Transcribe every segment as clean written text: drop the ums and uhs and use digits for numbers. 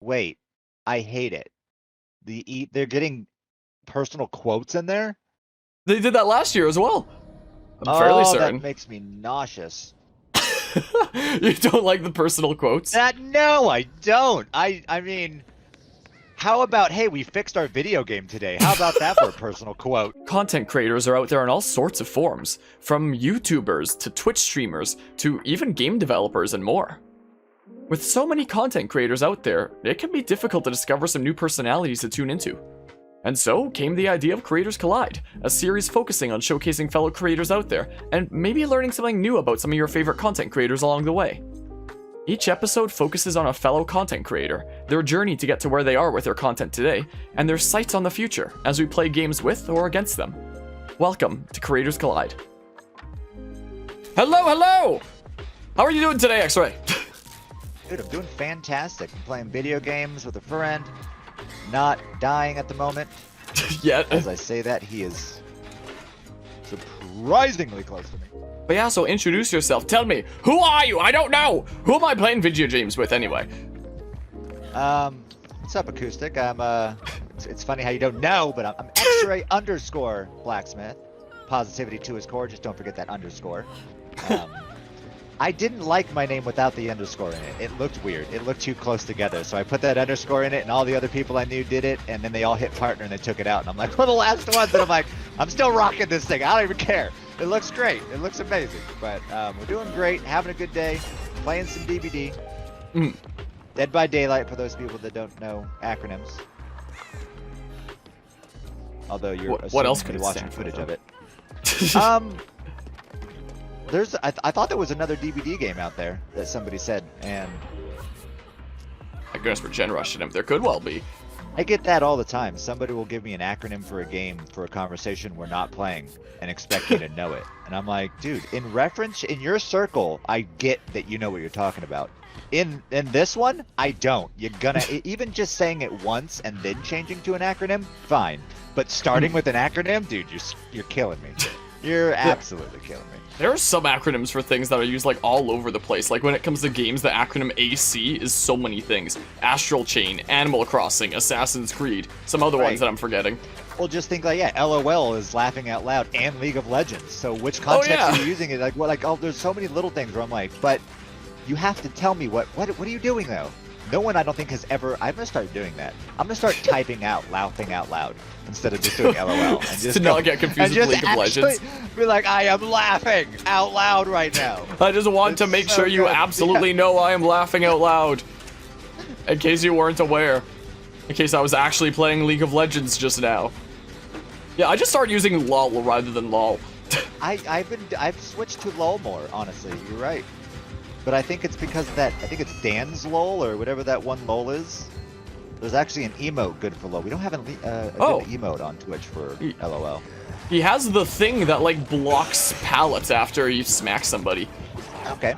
Wait, I hate it. They're getting personal quotes in there? They did that last year as well. I'm fairly certain. That makes me nauseous. You don't like the personal quotes? No, I don't. I mean, how about, hey, we fixed our video game today. How about that for a personal quote? Content creators are out there in all sorts of forms, from YouTubers to Twitch streamers to even game developers and more. With so many content creators out there, it can be difficult to discover some new personalities to tune into. And so came the idea of Creators Collide, a series focusing on showcasing fellow creators out there, and maybe learning something new about some of your favorite content creators along the way. Each episode focuses on a fellow content creator, their journey to get to where they are with their content today, and their sights on the future as we play games with or against them. Welcome to Creators Collide. Hello, hello! How are you doing today, Xray? Dude, I'm doing fantastic. I'm playing video games with a friend. Not dying at the moment. Yet. As I say that, he is surprisingly close to me. But yeah, so introduce yourself. Tell me, who are you? I don't know! Who am I playing video games with anyway? What's up, Acoustic? It's funny how you don't know, but I'm Xray underscore blacksmith. Positivity to his core, just don't forget that underscore. I didn't like my name without the underscore in it. It looked weird. It looked too close together. So I put that underscore in it, and all the other people I knew did it, and then they all hit partner, and they took it out. And I'm like, we're the last ones, and I'm like, I'm still rocking this thing. I don't even care. It looks great. It looks amazing. But we're doing great, having a good day, playing some DBD. Dead by Daylight, for those people that don't know acronyms. Although you're what else could watching stand for, footage of it. I thought there was another DBD game out there that somebody said, and I guess we're gen rushing him. There could well be. I get that all the time. Somebody will give me an acronym for a game for a conversation we're not playing and expect me to know it. And I'm like, dude, in reference, in your circle, I get that you know what you're talking about. In this one, I don't. You're gonna, even just saying it once and then changing to an acronym, fine. But starting with an acronym, dude, you're killing me. You're absolutely killing me. There are some acronyms for things that are used like all over the place. Like when it comes to games, the acronym AC is so many things. Astral Chain, Animal Crossing, Assassin's Creed, some other ones that I'm forgetting. Well, just think like, yeah, LOL is laughing out loud and League of Legends. So which context are you using it? Like, what? Like, oh, there's so many little things where I'm like, but you have to tell me what are you doing though? No one, I don't think, has ever. I'm gonna start doing that. I'm gonna start typing out, laughing out loud instead of just doing LOL. And just to not get confused with League of Legends. Be like, I am laughing out loud right now. I just want to make sure you absolutely know I am laughing out loud. In case you weren't aware. In case I was actually playing League of Legends just now. Yeah, I just started using LOL rather than LOL. I've switched to LOL more, honestly. You're right. But I think it's because of that. I think it's Dan's LOL or whatever that one LOL is. There's actually an emote good for LOL. We don't have a good emote on Twitch for LOL. He has the thing that like blocks pallets after you smack somebody. Okay.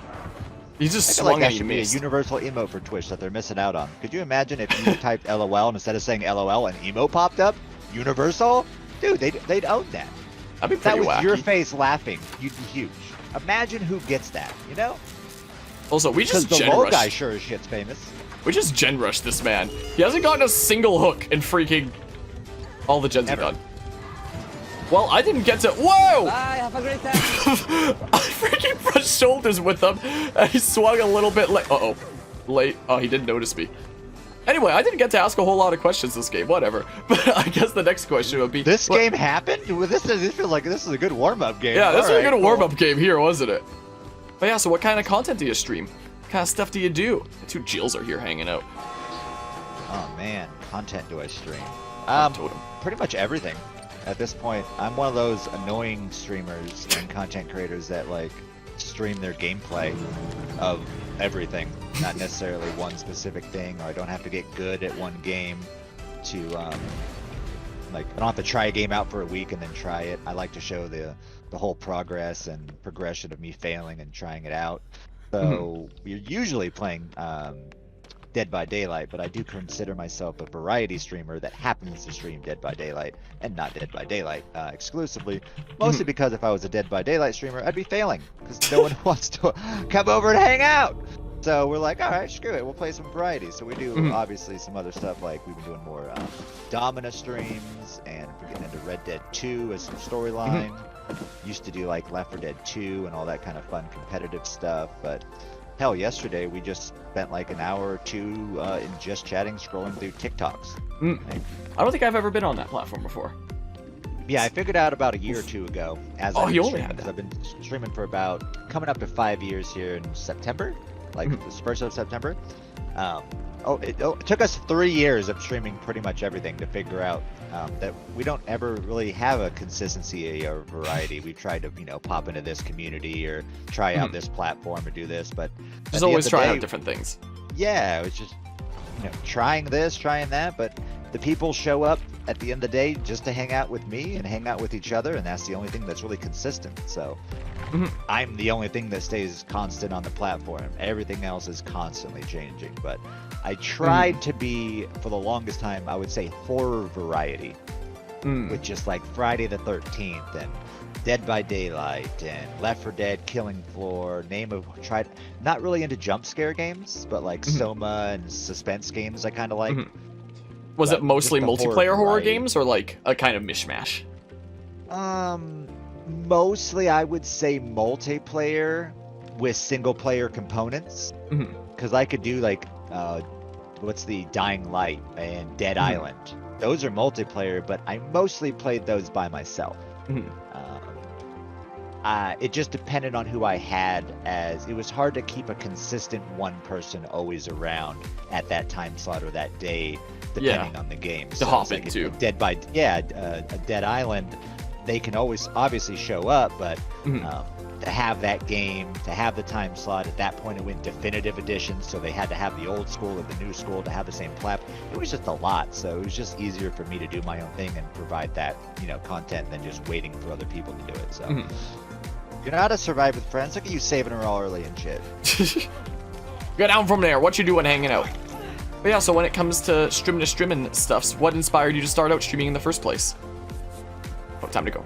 He just I feel swung like that at should you. be a universal emote for Twitch that they're missing out on. Could you imagine if you typed LOL and instead of saying LOL, an emote popped up? Universal? Dude, they'd own that. That'd be pretty wacky. That was wacky. your face laughing. You'd be huge. Imagine who gets that, you know? Also, we just Because the gen LOL rush. guy sure as shit's famous. We just gen rushed this man. He hasn't gotten a single hook in freaking all the gens have done. Well, I didn't get to. Whoa! Bye, have a great time. I freaking brushed shoulders with him, and he swung a little bit late. Uh-oh. Late. Oh, he didn't notice me. Anyway, I didn't get to ask a whole lot of questions this game, whatever. But I guess the next question would be... This game happened? This feels like this is a good warm-up game. Yeah, this is a good warm-up game here, wasn't it? But yeah, so what kind of content do you stream? What kind of stuff do you do? The two Jills are here hanging out. Oh man, content do I stream? Totem. Pretty much everything. At this point, I'm one of those annoying streamers and content creators that like stream their gameplay of everything, not necessarily one specific thing, or I don't have to get good at one game to like I don't have to try a game out for a week and then try it. I like to show the whole progress and progression of me failing and trying it out. So we're usually playing Dead by Daylight, but I do consider myself a variety streamer that happens to stream Dead by Daylight and not Dead by Daylight exclusively. Mostly because if I was a Dead by Daylight streamer, I'd be failing because no one wants to come over and hang out. So we're like, all right, screw it, we'll play some variety. So we do Mhm. obviously some other stuff, like we've been doing more Domina streams, and we're getting into Red Dead 2 as some storyline. Used to do like Left 4 Dead 2 and all that kind of fun competitive stuff, but hell, yesterday we just spent like an hour or two in just chatting, scrolling through TikToks. Like, I don't think I've ever been on that platform before. yeah, I figured out about a year or two ago. As Oh, I've you been only streaming, had 'cause that. I've been streaming for about coming up to 5 years here in September, like the first of September. It took us 3 years of streaming pretty much everything to figure out that we don't ever really have a consistency or variety. We've tried to, pop into this community or try out this platform or do this, but at Just the end always of the trying day, out different things. yeah, it was just, trying this, trying that, but the people show up at the end of the day just to hang out with me and hang out with each other, and that's the only thing that's really consistent. So I'm the only thing that stays constant on the platform. Everything else is constantly changing, but I tried to be, for the longest time, I would say horror variety, with just like Friday the 13th and Dead by Daylight and Left 4 Dead, Killing Floor, not really into jump scare games, but like Soma and suspense games I kind of like. Was But it mostly just the multiplayer horror variety. games or like a kind of mishmash? Mostly I would say multiplayer with single player components, because I could do like what's the Dying Light and Dead Island. Those are multiplayer, but I mostly played those by myself. It just depended on who I had, as it was hard to keep a consistent one person always around at that time slot or that day, depending on the game. To hop it's into. A Dead Island, they can always obviously show up, but to have that game, to have the time slot, at that point it went definitive edition, so they had to have the old school and the new school to have the same platform. It was just a lot, so it was just easier for me to do my own thing and provide that, content than just waiting for other people to do it. So you know how to survive with friends. Look at you saving her all early and shit. Go down from there. What you doing hanging out? But yeah, so when it comes to streaming stuffs, what inspired you to start out streaming in the first place? Oh, time to go.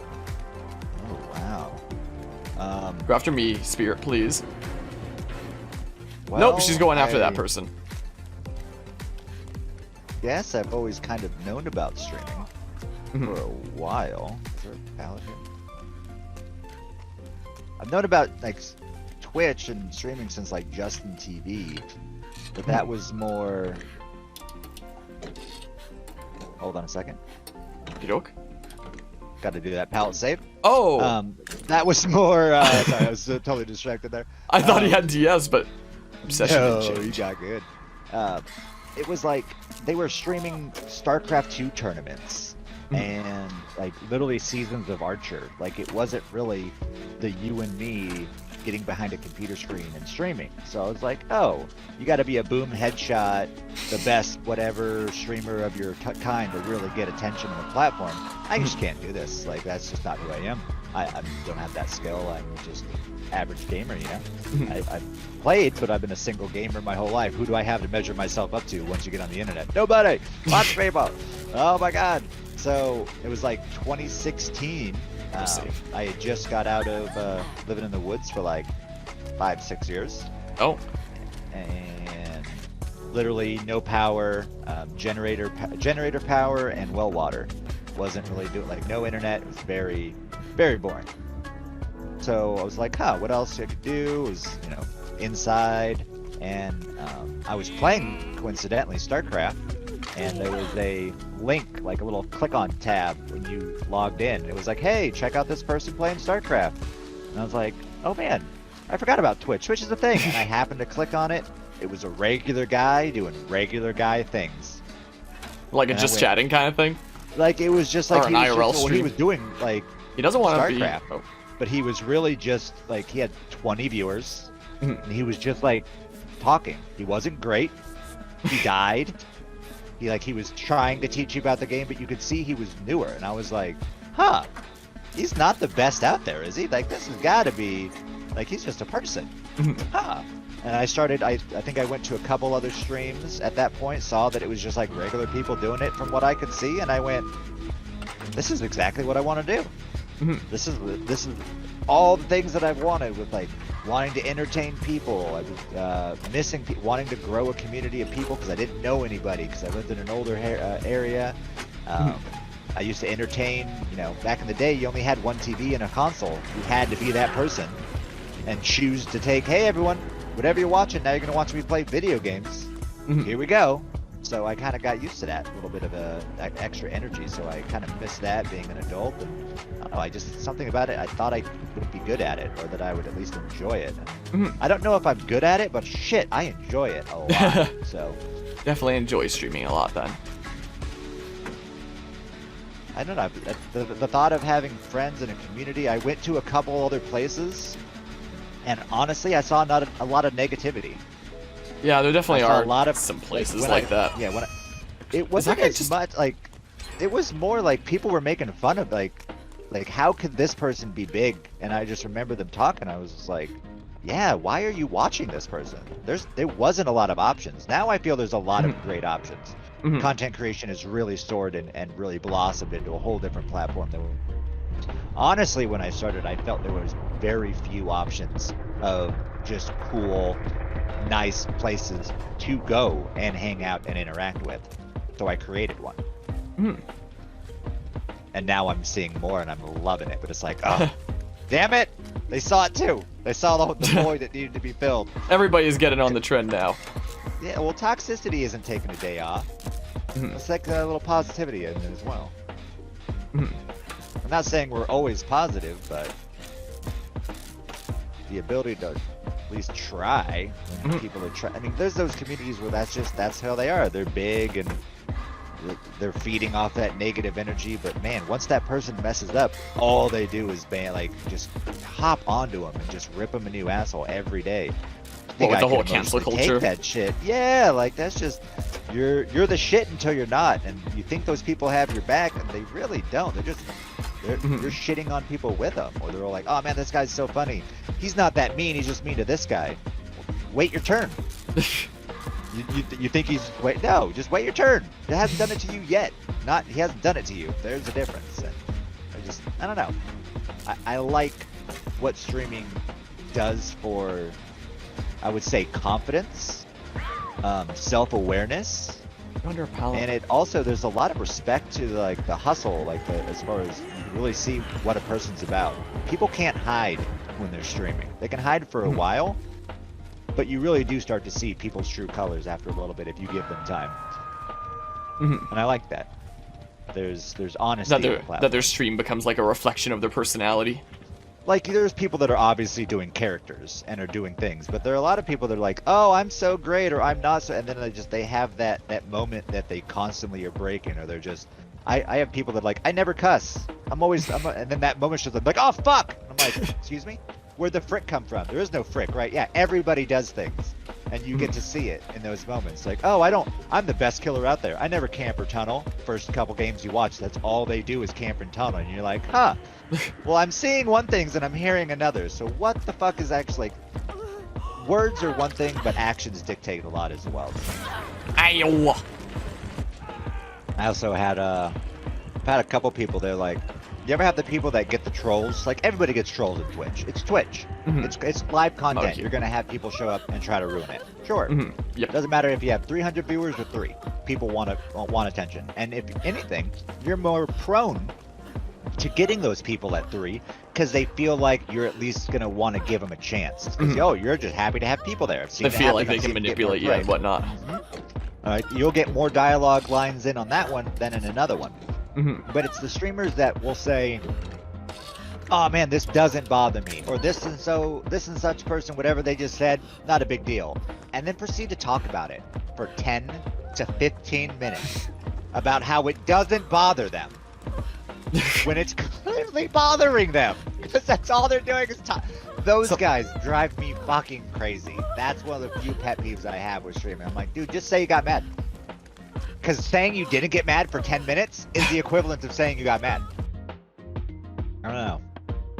Oh wow. Go after me, Spirit, please. Well, Nope, she's going after that person. Yes, I've always kind of known about streaming for a while. Is there a pallet here? I've known about like Twitch and streaming since like Justin TV, but that was more. Hold on a second. Joke. Got to do that pallet save. Oh, That was more. Sorry, I was totally distracted there. I thought he had DS, but obsession No, didn't you change. got good. It was like they were streaming StarCraft 2 tournaments and like literally seasons of Archer. Like it wasn't really the you and me getting behind a computer screen and streaming. So I was like, oh, you got to be a boom headshot, the best whatever streamer of your kind to really get attention on the platform. I just can't do this. Like that's just not who I am. I don't have that skill. I'm just average gamer, I've played, but I've been a single gamer my whole life. Who do I have to measure myself up to once you get on the internet? Nobody. Lots of people. Oh my god. So it was like 2016. I had just got out of living in the woods for like 5-6 years. Oh, And literally no power, generator power, and well water. Wasn't really doing, like, no internet. It was very, very boring. So I was like, what else I could do? It was, inside, and I was playing, coincidentally, StarCraft, and there was a link, like a little click-on tab when you logged in. It was like, hey, check out this person playing StarCraft. And I was like, oh man, I forgot about Twitch. Twitch is a thing. And I happened to click on it. It was a regular guy doing regular guy things. like a And I just went- chatting kind of thing? Like it was just Or like an he was, IRL well, he stream. was doing like He doesn't want to be... StarCraft. Oh. but he was really just like he had 20 viewers Mhm. and he was just like talking. He wasn't great. He died. He was trying to teach you about the game, but you could see he was newer, and I was like, he's not the best out there, is he? Like, this has got to be like he's just a person. And I think I went to a couple other streams at that point, saw that it was just like regular people doing it from what I could see, and I went, this is exactly what I want to do. This is all the things that I've wanted with like wanting to entertain people. I was missing wanting to grow a community of people because I didn't know anybody because I lived in an older area. I used to entertain, you know, back in the day, you only had one TV and a console. You had to be that person and choose to take, hey everyone, whatever you're watching, now you're going to watch me play video games. Here we go. So I kind of got used to that, a little bit of extra energy. So I kind of missed that being an adult. And I don't know, I just, something about it, I thought I would be good at it, or that I would at least enjoy it. I don't know if I'm good at it, but shit, I enjoy it a lot. So definitely enjoy streaming a lot then. I don't know, the thought of having friends in a community, I went to a couple other places, and honestly, I saw not a lot of negativity. Yeah, there definitely are a lot of some places when like that. Yeah, it wasn't as much like, it was more like people were making fun of like how could this person be big? And I just remember them talking. I was just like, yeah, why are you watching this person? There wasn't a lot of options. Now I feel there's a lot of great options. Content creation has really soared and really blossomed into a whole different platform. Honestly, when I started, I felt there was very few options of just cool, nice places to go and hang out and interact with. So I created one. And now I'm seeing more and I'm loving it. But it's like, oh, damn it! They saw it too. They saw the void that needed to be filled. Everybody's getting on the trend now. Yeah, well, toxicity isn't taking a day off. It's like a little positivity in it as well. I'm not saying we're always positive, but the ability to at least try when people are trying. I mean, there's those communities where that's how they are. They're big and they're feeding off that negative energy. But man, once that person messes up, all they do is just hop onto them and just rip them a new asshole every day. Well, with the whole cancel culture. Take that shit. Yeah, like that's just you're the shit until you're not, and you think those people have your back, and they really don't. You're shitting on people with them, or they're all like, oh man, this guy's so funny. He's not that mean. He's just mean to this guy. Wait your turn. You think he's no, just wait your turn. He hasn't done it to you yet. He hasn't done it to you. There's a difference. And I don't know. I like what streaming does for, I would say, confidence, self-awareness, and it also, there's a lot of respect to like the hustle, like as far as you really see what a person's about. People can't hide when they're streaming. They can hide for a while, but you really do start to see people's true colors after a little bit if you give them time. And I like that. There's honesty. That their stream becomes like a reflection of their personality. Like, there's people that are obviously doing characters and are doing things, but there are a lot of people that are like, oh, I'm so great, or I'm not so, and then they have that moment that they constantly are breaking, or they're just, I have people that are like, I never cuss, and then that moment's just like, oh, fuck! And I'm like, excuse me? Where'd the frick come from? There is no frick, right? Yeah, everybody does things, and you get to see it in those moments. Like, oh, I'm the best killer out there. I never camp or tunnel. First couple games you watch, that's all they do is camp and tunnel, and you're like, huh. Well, I'm seeing one thing and I'm hearing another. So what the fuck is actually, like, words are one thing, but actions dictate a lot as well. Ayo. I also had a couple people. They're like, you ever have the people that get the trolls? Like, everybody gets trolls in Twitch. It's Twitch. It's live content. You're gonna have people show up and try to ruin it. Sure. Yep. Doesn't matter if you have 300 viewers or 3. People want attention, and if anything, you're more prone to getting those people at 3 because they feel like you're at least gonna want to give them a chance. Because you're just happy to have people there. They feel like they can manipulate you and whatnot. All right, you'll get more dialogue lines in on that one than in another one. But it's the streamers that will say, oh man, this doesn't bother me, or this and such person, whatever they just said, not a big deal, and then proceed to talk about it for 10 to 15 minutes about how it doesn't bother them when it's clearly bothering them, because that's all they're doing is talk. Those guys drive me fucking crazy. That's one of the few pet peeves I have with streaming. I'm like, dude, just say you got mad. Because saying you didn't get mad for 10 minutes is the equivalent of saying you got mad. I don't know.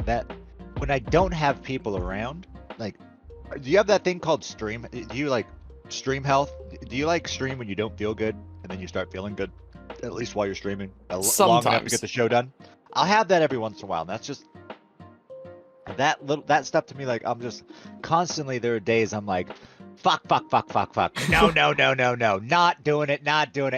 That when I don't have people around, like, do you have that thing called stream? Do you like stream health? Do you like stream when you don't feel good and then you start feeling good? At least while you're streaming, long enough to get the show done. I'll have that every once in a while. And that's just, that stuff to me, like, I'm just constantly, there are days I'm like, fuck, no, not doing it,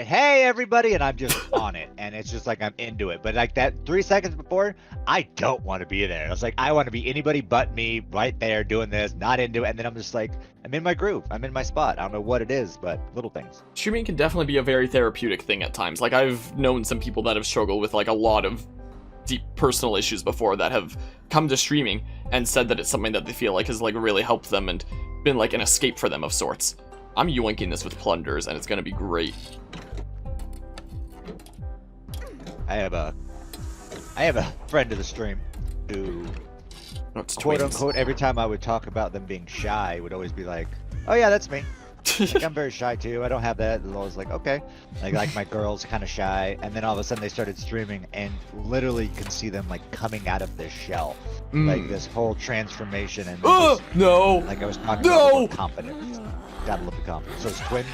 hey everybody, and I'm just on it, and it's just like I'm into it. But like that 3 seconds before, I don't want to be there. I was like, I want to be anybody but me right there doing this, not into it, and then I'm just like, I'm in my groove, I'm in my spot. I don't know what it is, but little things. Streaming can definitely be a very therapeutic thing at times. Like, I've known some people that have struggled with like a lot of deep personal issues before that have come to streaming and said that it's something that they feel like has like really helped them and been like an escape for them of sorts. I'm yoinking this with plunders and it's gonna be great. I have a friend of the stream who, quote unquote, every time I would talk about them being shy, would always be like, oh yeah, that's me. Like, I'm very shy too. I don't have that. And I was like, okay. Like my girl's kind of shy, and then all of a sudden they started streaming, and literally you can see them like coming out of this shell, like this whole transformation. And no, like I was talking about confidence. Gotta love the confidence. So it's twins.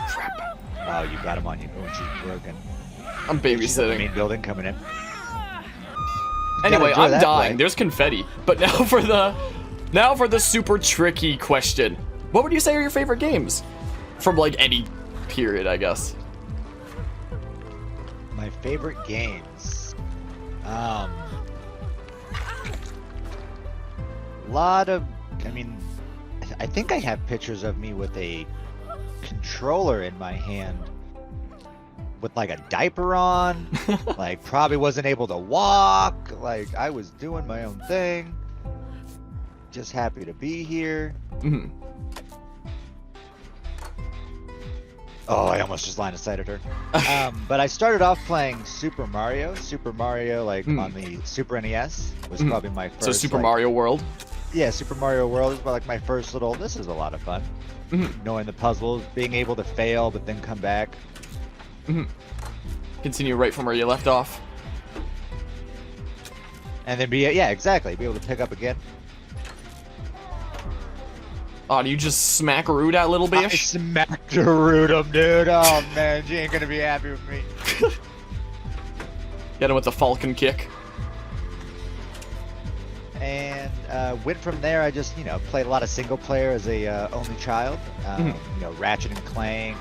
Crap. Oh, you got him on you. Oh, she's broken. I'm babysitting. Main building coming in. Anyway, I'm dying. There's confetti. But now for the super tricky question. What would you say are your favorite games? From like any period, I guess. My favorite games. Lot of, I mean, I think I have pictures of me with a controller in my hand with like a diaper on, like probably wasn't able to walk, like I was doing my own thing. Just happy to be here. Mm-hmm. Oh, I almost just line of sighted her. But I started off playing Super Mario, like on the Super NES was probably my first. So Super Mario World? Yeah, Super Mario World is like my first little, this is a lot of fun. Knowing the puzzles, being able to fail but then come back. Continue right from where you left off. And then be able to pick up again. Oh, do you just smack root that little bitch? I smacked her root him, dude. Oh man, she ain't gonna be happy with me. Get him with the falcon kick. And went from there. I just, played a lot of single player as a only child. Ratchet and Clank,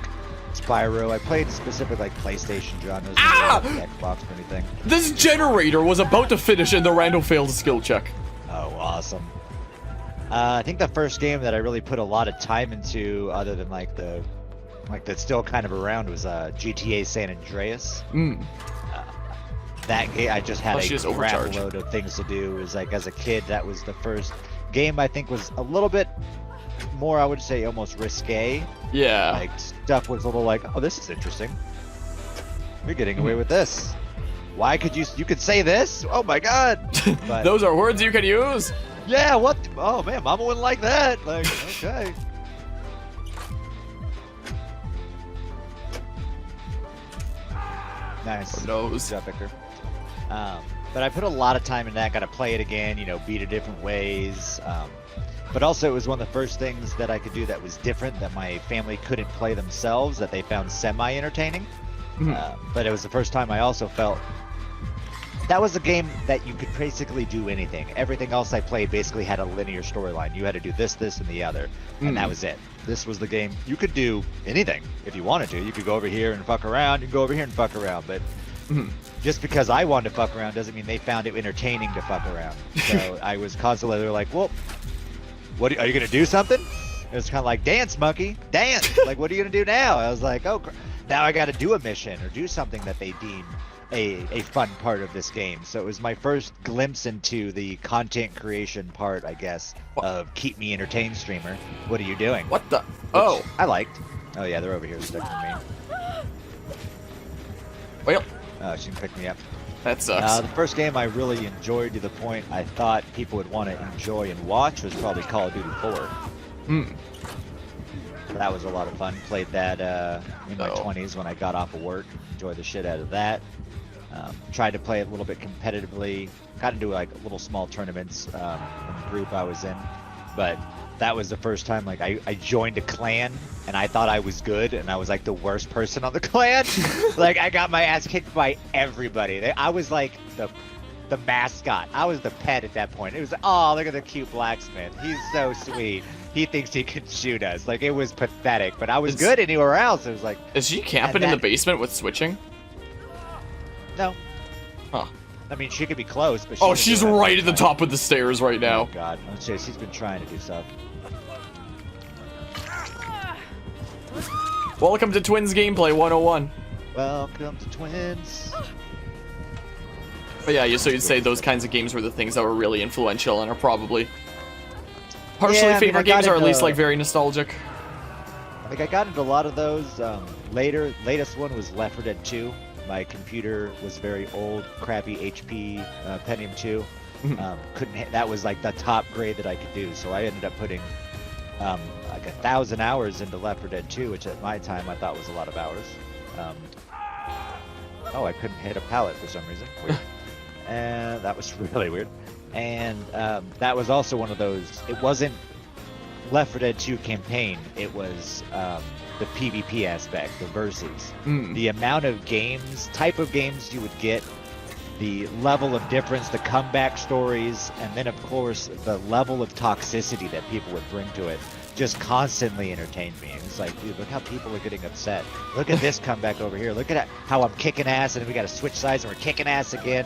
Spyro. I played specific like PlayStation genres, not Xbox or anything. This generator was about to finish and the random failed a skill check. Oh, awesome. I think the first game that I really put a lot of time into, other than that's still kind of around, was GTA San Andreas. That game, I just had a crap load of things to do. It was like, as a kid, that was the first game I think was a little bit more, I would say, almost risque. Yeah. Like, stuff was a little like, oh, this is interesting. We're getting away with this. Why could you could say this? Oh my god. But, those are words you can use. Yeah, what? Oh man, mama wouldn't like that. Like, okay. Nice. Who knows? Good job, Victor. But I put a lot of time in that. Got to play it again. Beat it different ways. But also, it was one of the first things that I could do that was different, that my family couldn't play themselves, that they found semi-entertaining. But it was the first time I also felt that was a game that you could basically do anything. Everything else I played basically had a linear storyline. You had to do this, and the other, and that was it. This was the game. You could do anything if you wanted to. You could go over here and fuck around. You could go over here and fuck around. But just because I wanted to fuck around doesn't mean they found it entertaining to fuck around. So I was constantly, they were like, well, what are you going to do something? It was kind of like, dance, monkey, dance. Like, what are you going to do now? I was like, oh, now I got to do a mission or do something that they deem a fun part of this game. So it was my first glimpse into the content creation part, I guess, of keep me entertained streamer. What are you doing? What the? Which I liked. Oh yeah, they're over here stuck with me. Well, she can pick me up. That sucks. The first game I really enjoyed to the point I thought people would want to enjoy and watch was probably Call of Duty 4. That was a lot of fun. Played that in my 20s when I got off of work. Enjoyed the shit out of that. Tried to play it a little bit competitively. Got into like little small tournaments in the group I was in. But that was the first time like I joined a clan and I thought I was good and I was like the worst person on the clan. Like I got my ass kicked by everybody. I was like the the mascot. I was the pet at that point. It was, oh, look at the cute blacksmith. He's so sweet. He thinks he can shoot us. Like, it was pathetic, but I was good anywhere else. It was like... Is she camping in the basement with switching? No. Huh. I mean, she could be close, but she's right at the top of the stairs right now. Oh, God. She's been trying to do stuff. Welcome to Twins Gameplay 101. Welcome to Twins. But yeah, so you'd say those kinds of games were the things that were really influential and are probably partially favorite games, or at least like very nostalgic. Like, I got into a lot of those. Latest one was Left 4 Dead 2. My computer was very old, crappy HP Pentium 2. That was like the top grade that I could do, so I ended up putting like 1,000 hours into Left 4 Dead 2, which at my time I thought was a lot of hours. Oh, I couldn't hit a pallet for some reason. Weird. And that was really weird. And that was also one of those. It wasn't Left 4 Dead 2 campaign. It was the PvP aspect, the versus. The amount of games, type of games you would get, the level of difference, the comeback stories, and then of course the level of toxicity that people would bring to it just constantly entertained me. It's like, dude, look how people are getting upset. Look at this comeback over here. Look at how I'm kicking ass, and then we got to switch sides and we're kicking ass again.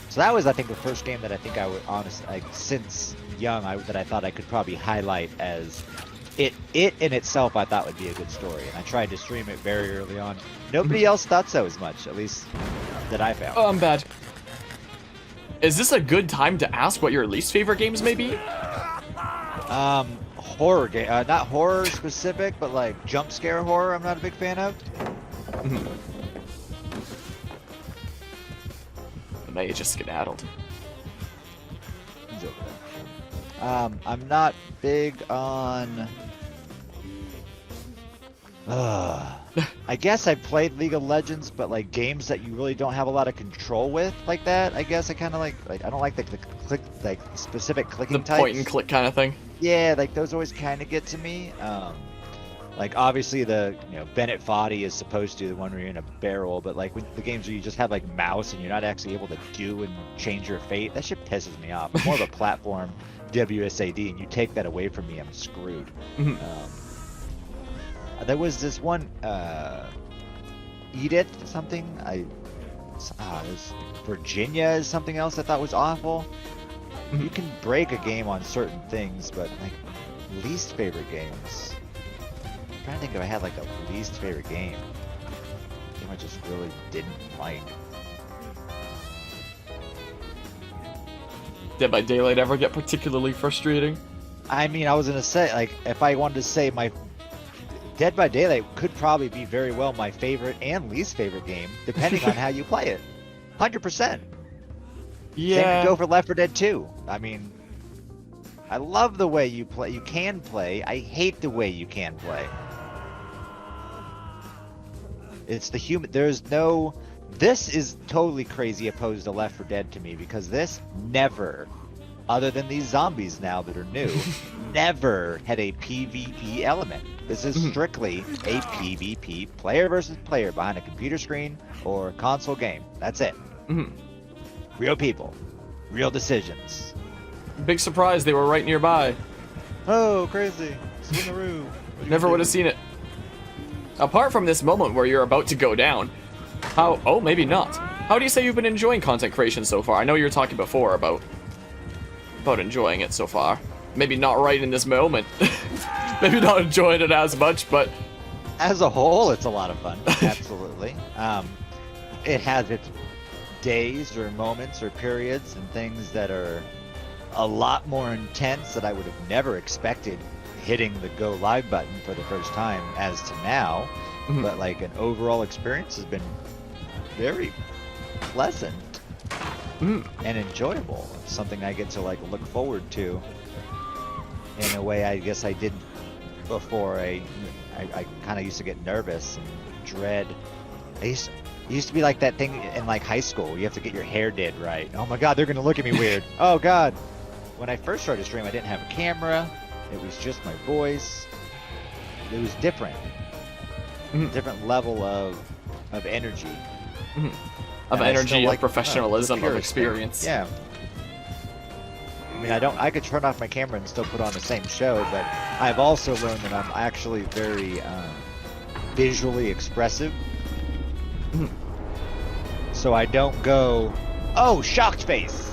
So that was, I think, the first game that I think I would honestly, like, since young, that I thought I could probably highlight as it in itself. I thought would be a good story, and I tried to stream it very early on. Nobody else thought so as much, at least that I found. Oh, I'm bad. Is this a good time to ask what your least favorite games may be? Horror game, not horror specific, but like jump scare horror. I'm not a big fan of. Now you just skedaddled. He's over there. I'm not big on. I guess I played League of Legends, but like games that you really don't have a lot of control with, like that. I guess I kind of like I don't like the click, like specific clicking types. The point and click kind of thing. Yeah, like those always kind of get to me. Like obviously the Bennett Foddy is supposed to, the one where you're in a barrel, but like with the games where you just have like mouse and you're not actually able to do and change your fate, that shit pisses me off. I'm more of a platform WSAD, and you take that away from me, I'm screwed. There was this one Edith something. This Virginia is something else I thought was awful. You can break a game on certain things, but like least favorite games. I'm trying to think if I had like a least favorite game. Game I just really didn't like. Dead by Daylight ever get particularly frustrating? I mean, I was gonna say, like, if I wanted to say my Dead by Daylight could probably be very well my favorite and least favorite game, depending on how you play it. 100%. Yeah. Same could go for Left 4 Dead 2. I mean, I love the way you play. You can play. I hate the way you can play. It's the human. There's no. This is totally crazy opposed to Left 4 Dead to me, because this never, other than these zombies now that are new, never had a PvE element. This is strictly a PvP, player versus player behind a computer screen or console game. That's it. Real people, real decisions. Big surprise, they were right nearby. Oh, crazy. Swingaroo. Never would have seen it. Apart from this moment where you're about to go down, oh, maybe not. How do you say you've been enjoying content creation so far? I know you were talking before about enjoying it so far. Maybe not right in this moment. Maybe not enjoying it as much, but as a whole, it's a lot of fun. Absolutely. It has its days or moments or periods and things that are a lot more intense that I would have never expected hitting the go live button for the first time as to now. But like an overall experience has been very pleasant and enjoyable. It's something I get to like look forward to in a way I guess I didn't before. I kind of used to get nervous and dread. It used to be like that thing in like high school. You have to get your hair did right. Oh my god, they're gonna look at me weird. Oh god. When I first started stream, I didn't have a camera. It was just my voice. It was different. Different level of energy. of And I still energy, like, of professionalism, the of purest thing. experience. Yeah. I mean, I could turn off my camera and still put on the same show, but I've also learned that I'm actually very visually expressive. So I don't go, oh, shocked face.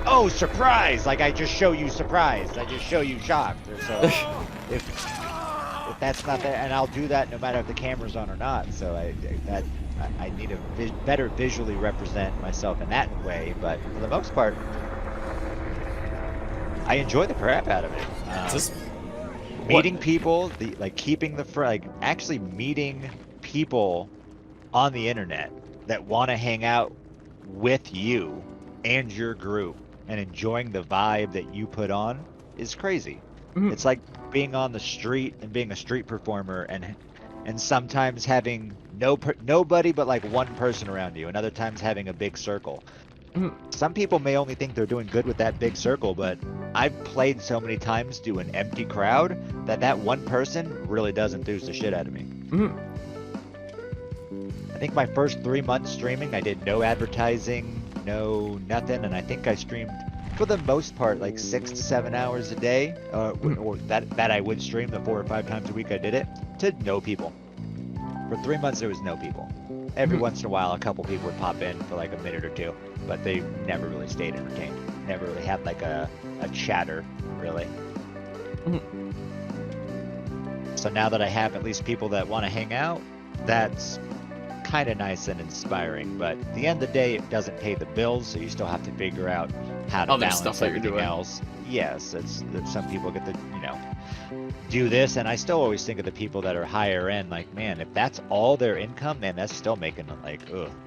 Oh, surprise! Like I just show you surprised. I just show you shocked. Or so if that's not there, and I'll do that no matter if the camera's on or not. So I need to better visually represent myself in that way. But for the most part, I enjoy the crap out of it. Just meeting people, keeping actually meeting people on the internet that want to hang out with you and your group and enjoying the vibe that you put on is crazy. It's like being on the street and being a street performer and sometimes having nobody but like one person around you, and other times having a big circle. Some people may only think they're doing good with that big circle, but I've played so many times to an empty crowd that one person really does enthuse the shit out of me. I think my first 3 months streaming, I did no advertising, no nothing, and I think I streamed for the most part like 6 to 7 hours a day, or that I would stream the 4 or 5 times a week I did it, to no people. For 3 months there was no people. Every once in a while a couple people would pop in for like a minute or two, but they never really stayed entertained. Never really had like a chatter, really. So now that I have at least people that want to hang out, that's kind of nice and inspiring. But at the end of the day, it doesn't pay the bills, so you still have to figure out how to Other balance stuff that you're everything doing. else. Yes, it's some people get to, do this, and I still always think of the people that are higher end, like, man, if that's all their income, man, that's still making like,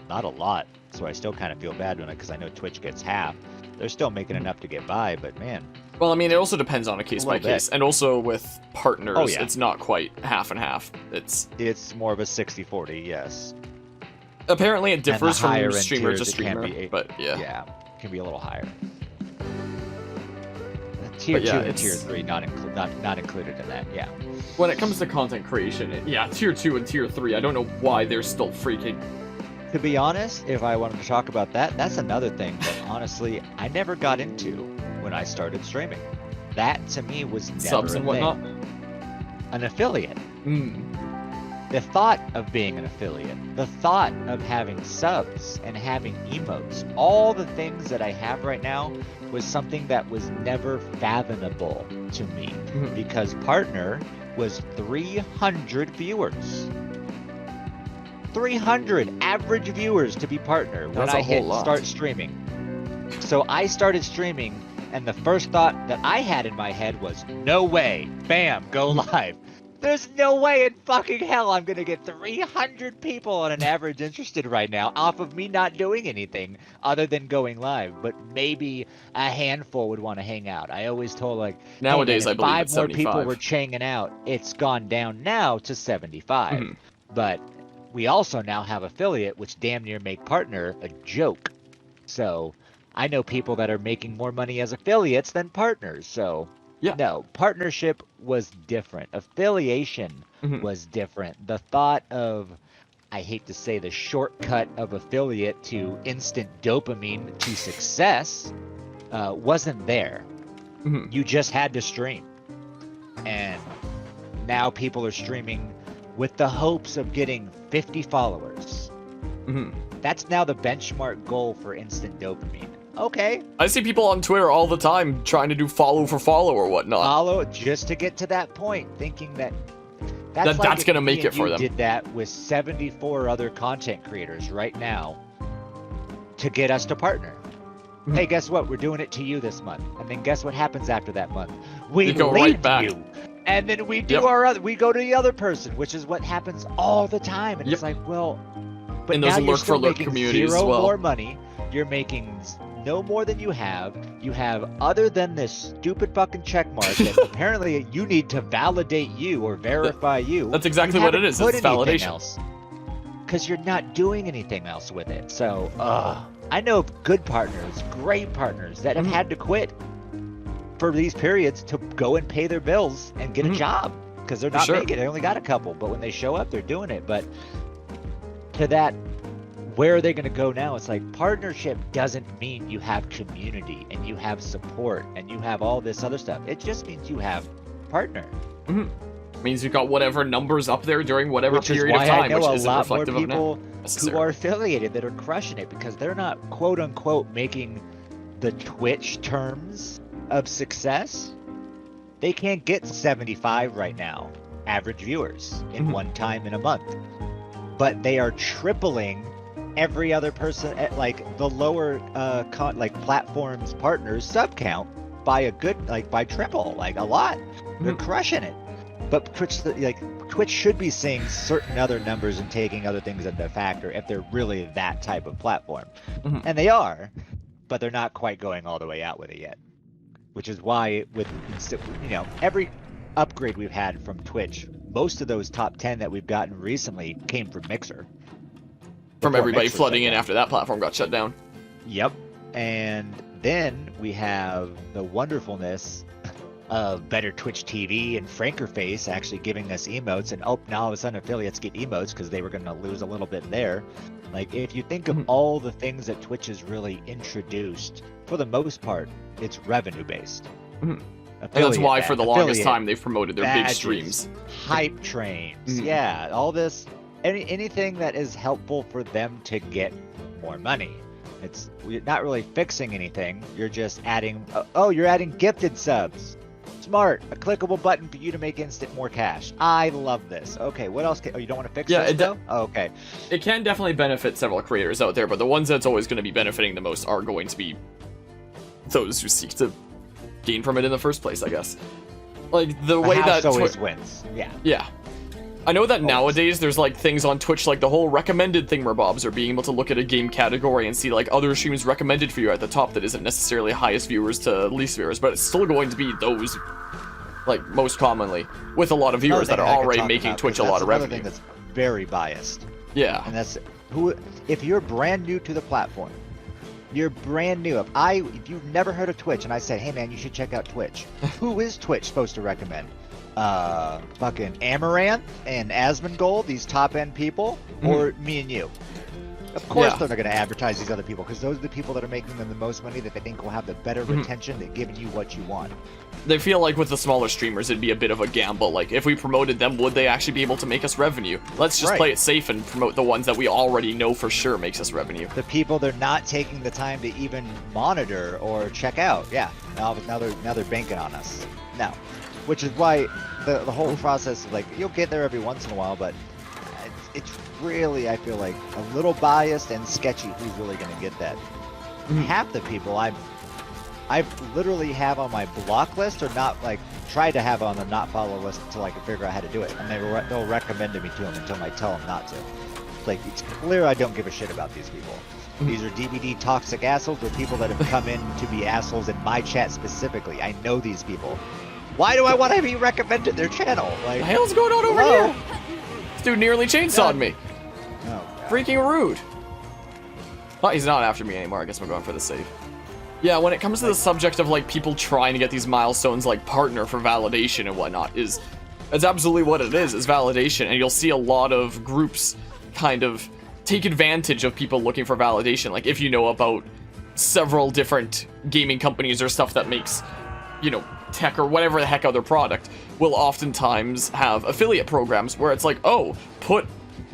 not a lot. So I still kind of feel bad when because I know Twitch gets half. They're still making enough to get by, but man. Well, I mean, it also depends on a case by case, and also with partners, it's not quite half and half. It's more of a 60-40, yes. Apparently, it differs from higher end streamer to tiers, streamer, but yeah. Yeah, it can be a little higher. Tier 2 and Tier 3 not included in that, yeah. When it comes to content creation, Tier 2 and Tier 3, I don't know why they're still freaking. To be honest, if I wanted to talk about that, that's another thing that honestly I never got into when I started streaming. That to me was never Subs and whatnot? An affiliate. The thought of being an affiliate, the thought of having subs and having emotes, all the things that I have right now was something that was never fathomable to me because partner was 300 viewers. 300 average viewers to be partner when I hit start streaming. So I started streaming, and the first thought that I had in my head was, no way, bam, go live. There's no way in fucking hell I'm gonna get 300 people on an average interested right now off of me not doing anything other than going live. But maybe a handful would want to hang out. I always told nowadays, hey, man, if I believe 5 it's more 75. people were changing out. It's gone down now to 75. But we also now have affiliate, which damn near make partner a joke. So I know people that are making more money as affiliates than partners. So no, partnership was different. Affiliation was different. The thought of, I hate to say the shortcut of affiliate to instant dopamine to success wasn't there. You just had to stream. And now people are streaming with the hopes of getting 50 followers. That's now the benchmark goal for instant dopamine. Okay. I see people on Twitter all the time trying to do follow for follow or whatnot. Follow just to get to that point, thinking that that's gonna make it for them. Did that with 74 other content creators right now to get us to partner. Hey, guess what? We're doing it to you this month, and then guess what happens after that month? We go lead right back. you, and then we do we go to the other person, which is what happens all the time. And it's like, well, but and now there's a you're lurk still for lurk making community as zero well. more money. You're making no more than you have. You have, other than this stupid fucking check mark that apparently you need to validate you or verify you. That's exactly what it is. It's validation. Because you're not doing anything else with it. So, I know of good partners, great partners that have had to quit for these periods to go and pay their bills and get a job because they're not making it. They only got a couple, but when they show up, they're doing it. But to that where are they going to go now? It's like partnership doesn't mean you have community and you have support and you have all this other stuff. It just means you have partner. Means you've got whatever numbers up there during whatever period of time, which isn't reflective of people necessarily. who are affiliated that are crushing it because they're not quote unquote making the Twitch terms of success. They can't get 75 right now average viewers in one time in a month, but they are tripling every other person at like the lower platforms partners sub count by a good by triple, like a lot. They're crushing it. But Twitch should be seeing certain other numbers and taking other things into factor if they're really that type of platform. And they are, but they're not quite going all the way out with it yet. Which is why with every upgrade we've had from Twitch, most of those top 10 that we've gotten recently came from Mixer. From everybody flooding in after that platform got shut down. Yep. And then we have the wonderfulness of better Twitch TV and Frankerface actually giving us emotes, and now all of a sudden affiliates get emotes because they were going to lose a little bit there. Like, if you think of all the things that Twitch has really introduced, for the most part, it's revenue based. And that's why for the longest time they've promoted their big streams. Hype trains, yeah, all this, anything that is helpful for them to get more money. You're not really fixing anything. You're just adding. You're adding gifted subs. Smart, a clickable button for you to make instant more cash. I love this. Okay, what else? You don't want to fix this though? Okay. It can definitely benefit several creators out there, but the ones that's always going to be benefiting the most are going to be those who seek to gain from it in the first place, I guess. Like the way that always wins. Yeah. Yeah. I know that nowadays there's like things on Twitch like the whole recommended thingamabobs, or being able to look at a game category and see like other streams recommended for you at the top that isn't necessarily highest viewers to least viewers, but it's still going to be those like most commonly with a lot of viewers that are already making Twitch a lot of revenue. Thing that's very biased. Yeah. And that's if you're brand new to the platform, you're brand new. If you've never heard of Twitch and I said, hey man, you should check out Twitch, who is Twitch supposed to recommend? Fucking Amaranth and Asmongold, these top-end people, or me and you? Of course they're not going to advertise these other people, because those are the people that are making them the most money, that they think will have the better retention, that giving you what you want. They feel like with the smaller streamers, it'd be a bit of a gamble. Like, if we promoted them, would they actually be able to make us revenue? Let's just play it safe and promote the ones that we already know for sure makes us revenue. The people they're not taking the time to even monitor or check out. Yeah, now they're banking on us. Now, which is why the whole process of, like, you'll get there every once in a while, but it's really, I feel like, a little biased and sketchy who's really going to get that. Half the people I've literally have on my block list, or not, like, tried to have on the not follow list until I can figure out how to do it, and they'll recommend me to them until I tell them not to. Like, it's clear I don't give a shit about these people. These are DVD toxic assholes. They're people that have come in to be assholes in my chat specifically. I know these people. Why do I want to be recommended their channel? Like, what the hell's going on over here? This dude nearly chainsawed me. Oh, God. Freaking rude. Oh, he's not after me anymore. I guess we're going for the save. Yeah, when it comes to the subject of, like, people trying to get these milestones, like, partner for validation and whatnot, it's absolutely what it is validation. And you'll see a lot of groups kind of take advantage of people looking for validation. Like, if you know about several different gaming companies or stuff that makes, you know, tech or whatever the heck other product, will oftentimes have affiliate programs where it's like, oh, put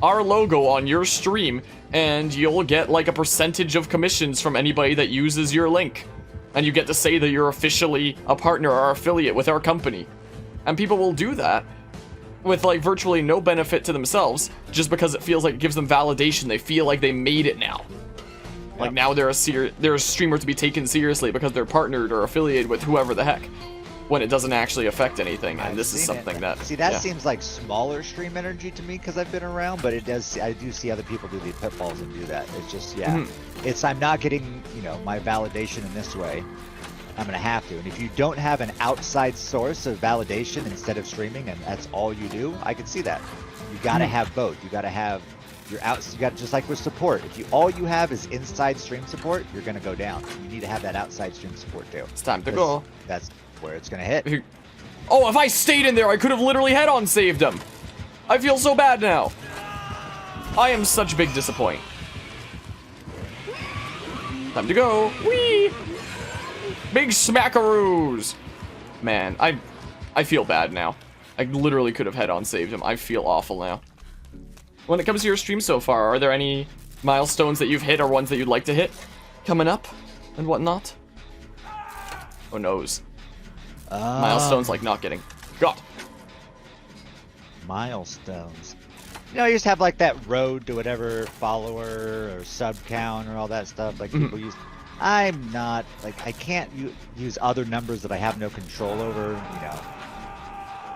our logo on your stream and you'll get like a percentage of commissions from anybody that uses your link, and you get to say that you're officially a partner or affiliate with our company. And people will do that with like virtually no benefit to themselves, just because it feels like it gives them validation. They feel like they made it now. Like now they're a streamer to be taken seriously because they're partnered or affiliated with whoever the heck, when it doesn't actually affect anything. And this is something that seems like smaller stream energy to me because I've been around, but it does. I do see other people do the pitfalls and do that. It's just I'm not getting my validation in this way. I'm gonna have to. And if you don't have an outside source of validation instead of streaming, and that's all you do, I can see that. You gotta have both. You gotta have your outs. You got, just like with support. If all you have is inside stream support, you're gonna go down. You need to have that outside stream support too. It's time to go. That's where it's gonna hit. Oh, if I stayed in there, I could have literally head-on saved him. I feel so bad now. I am such a big disappointment. Time to go. Whee! Big smackaroos. Man, I feel bad now. I literally could have head-on saved him. I feel awful now. When it comes to your stream so far, are there any milestones that you've hit or ones that you'd like to hit coming up and whatnot? Oh, noes. Milestones like not getting got. Milestones. You know, you just have like that road to whatever follower or sub count or all that stuff. Like people use. I'm not like I can't use other numbers that I have no control over. You know,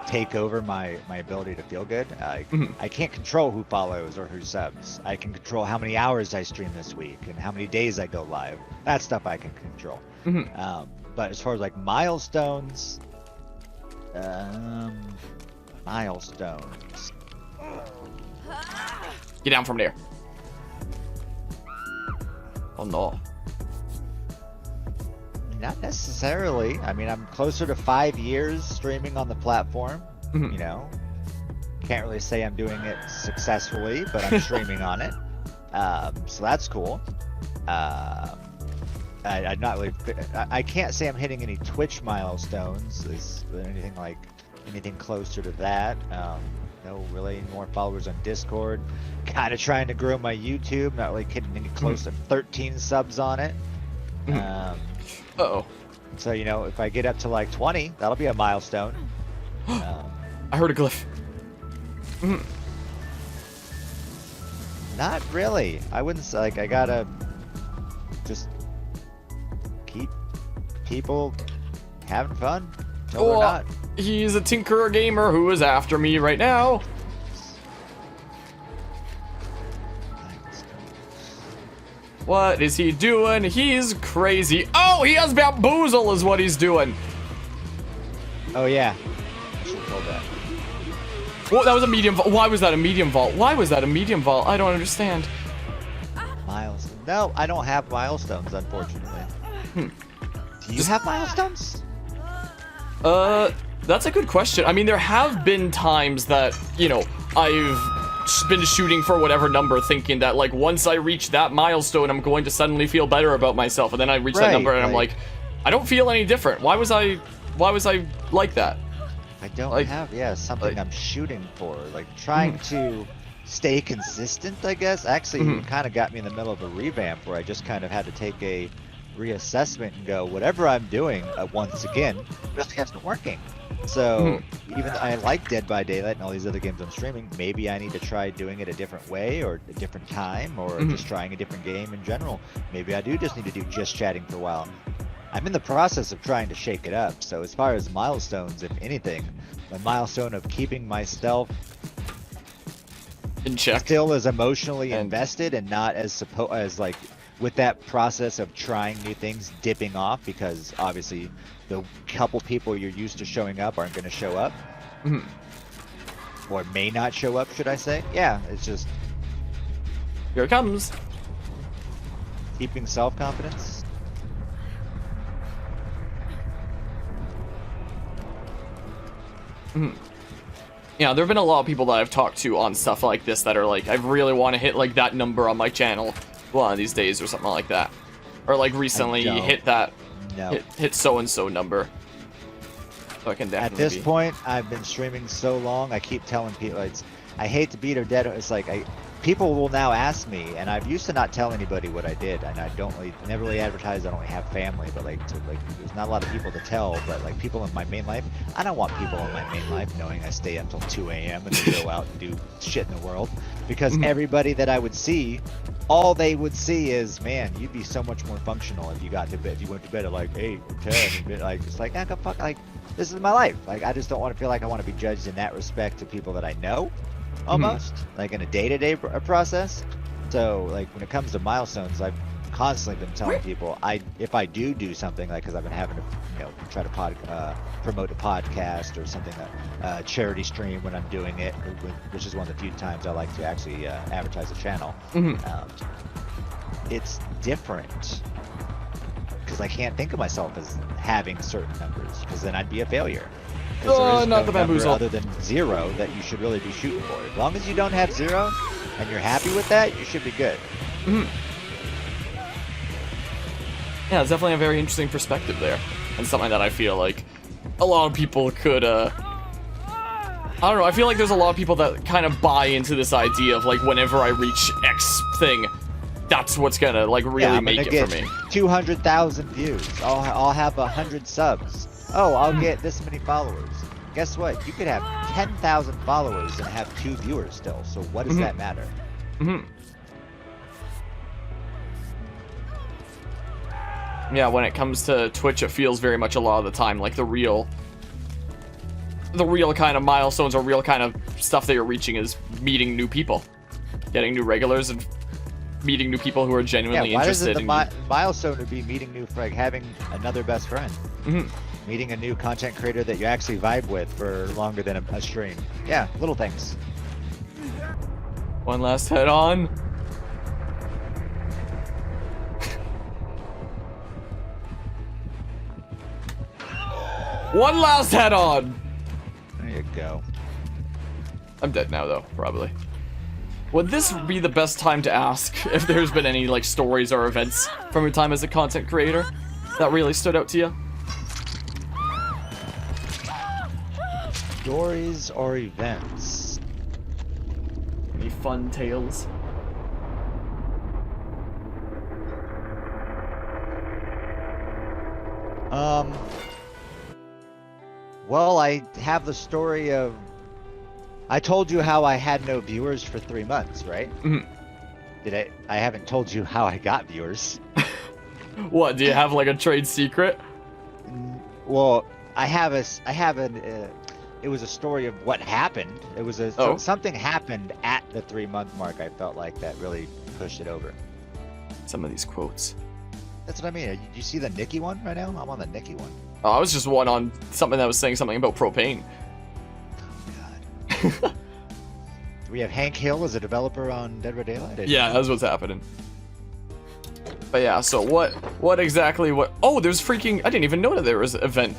take over my ability to feel good. I can't control who follows or who subs. I can control how many hours I stream this week and how many days I go live. That stuff I can control. But as far as like milestones, milestones. Get down from there. Oh no. Not necessarily. I mean, I'm closer to 5 years streaming on the platform. You know, can't really say I'm doing it successfully, but I'm streaming on it. So that's cool. I'm not really. I can't say I'm hitting any Twitch milestones. Is there anything closer to that? No, really more followers on Discord. Kind of trying to grow my YouTube. Not really getting any close to 13 subs on it. Uh-oh. So, you know, if I get up to like 20, that'll be a milestone. I heard a glyph. Not really. I wouldn't say, like, I gotta just keep people having fun until they're not. He's a tinkerer gamer who is after me right now. What is he doing? He's crazy. Oh, he has bamboozle is what he's doing. Oh, yeah. I should have told that. Whoa, that was a medium vault. Why was that a medium vault? Why was that a medium vault? I don't understand. Milestones. No, I don't have milestones, unfortunately. Do you have milestones? That's a good question. I mean, there have been times that, you know, I've been shooting for whatever number thinking that, like, once I reach that milestone, I'm going to suddenly feel better about myself. And then I reach that number and I'm like, I don't feel any different. Why was I like that? I don't have, something I'm shooting for. Like, trying to stay consistent, I guess. Actually, you kind of got me in the middle of a revamp where I just kind of had to take a reassessment and go, whatever I'm doing, once again, really hasn't working. So even though I like Dead by Daylight and all these other games I'm streaming, maybe I need to try doing it a different way or a different time or just trying a different game in general. Maybe I do just need to do just chatting for a while. I'm in the process of trying to shake it up. So as far as milestones, if anything, the milestone of keeping myself in check, still as emotionally invested and not as like with that process of trying new things dipping off, because obviously the couple people you're used to showing up aren't going to show up or may not show up, should I say. Yeah, it's just here it comes. Keeping self-confidence. Yeah, there have been a lot of people that I've talked to on stuff like this that are like, I really want to hit like that number on my channel one of these days or something like that, or like recently hit that hit so and so number. So I can definitely. At this point, I've been streaming so long. I keep telling people, I hate to beat or dead. It's like people will now ask me, and I've used to not tell anybody what I did, and I never really advertise. I don't really have family, but there's not a lot of people to tell. But like people in my main life, I don't want people in my main life knowing I stay up till 2 a.m. and then go out and do shit in the world, because everybody that I would see, all they would see is, man, you'd be so much more functional if you got to bed. If you went to bed at like 8 or 10, and like it's like, fuck, like this is my life. Like I just don't want to feel like I want to be judged in that respect to people that I know. Almost like in a day-to-day process. So like when it comes to milestones, I've constantly been telling people if I do something, like because I've been having to try to promote a podcast or something, a charity stream when I'm doing it, which is one of the few times I like to actually advertise a channel. It's different because I can't think of myself as having certain numbers, because then I'd be a failure. There is not no the bamboozle. number other than 0 that you should really be shooting for. As long as you don't have 0 and you're happy with that, you should be good. Yeah, it's definitely a very interesting perspective there, and something that I feel like a lot of people could, I don't know, I feel like there's a lot of people that kind of buy into this idea of, like, whenever I reach X thing, that's what's gonna, like, really make it for me. 200,000 views. I'll have 100 subs. Oh, I'll get this many followers. Guess what? You could have 10,000 followers and have 2 viewers still. So what does that matter? Yeah, when it comes to Twitch, it feels very much a lot of the time like the real kind of milestones or real kind of stuff that you're reaching is meeting new people, getting new regulars, and meeting new people who are genuinely interested. Why does the milestone would be meeting new, like having another best friend, meeting a new content creator that you actually vibe with for longer than a stream? Yeah, little things. One last head on. One last head on. There you go. I'm dead now, though, probably. Would this be the best time to ask if there's been any, like, stories or events from your time as a content creator that really stood out to you? Stories or events? Any fun tales? Well, I have the story of... I told you how I had no viewers for 3 months, right? Did I haven't told you how I got viewers. What, do you have, like, a trade secret? Well, it was a story of what happened. It was something happened at the 3-month mark. I felt like that really pushed it over. Some of these quotes. That's what I mean. You see the Nikki one right now? I'm on the Nikki one. Oh, I was just one on something that was saying something about propane. Oh, God. Do we have Hank Hill as a developer on Dead by Daylight? Yeah, that's what's happening. But yeah, so what exactly, oh, there's freaking, I didn't even know that there was event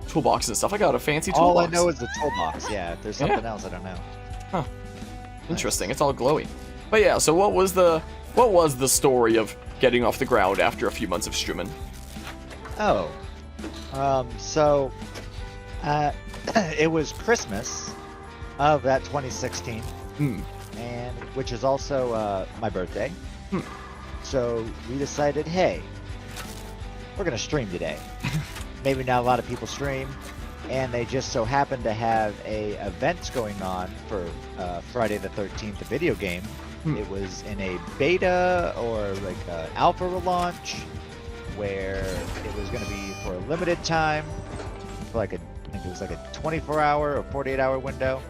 toolbox and stuff. I got a fancy toolbox. All I know is the toolbox, yeah. If there's something else, I don't know. Huh. Interesting, it's all glowy. But yeah, so what was the story of getting off the ground after a few months of streaming? Oh. It was Christmas of that 2016, and which is also my birthday. So we decided, hey, we're gonna stream today. Maybe not a lot of people stream, and they just so happened to have a event going on for Friday the 13th, a video game. It was in a beta or like an alpha launch, where it was going to be for a limited time, for like I think it was like a 24-hour or 48-hour window,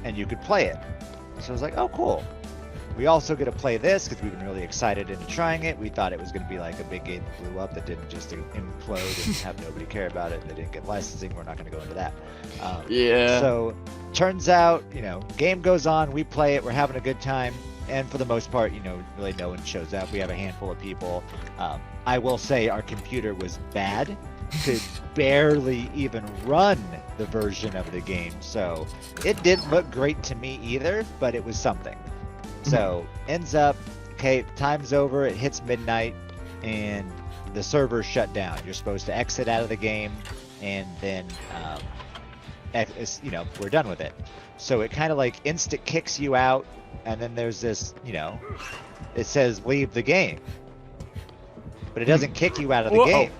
and you could play it. So I was like, oh, cool. We also get to play this because we've been really excited into trying it. We thought it was going to be like a big game that blew up that didn't just implode and have nobody care about it. They didn't get licensing. We're not going to go into that. Yeah. So turns out, game goes on. We play it. We're having a good time. And for the most part, really no one shows up. We have a handful of people. I will say our computer was bad. Could barely even run the version of the game. So it didn't look great to me either, but it was something. So ends up, okay, time's over, it hits midnight, and the server's shut down. You're supposed to exit out of the game, and then, we're done with it. So it kind of like instant kicks you out, and then there's this, it says leave the game. But it doesn't kick you out of the game.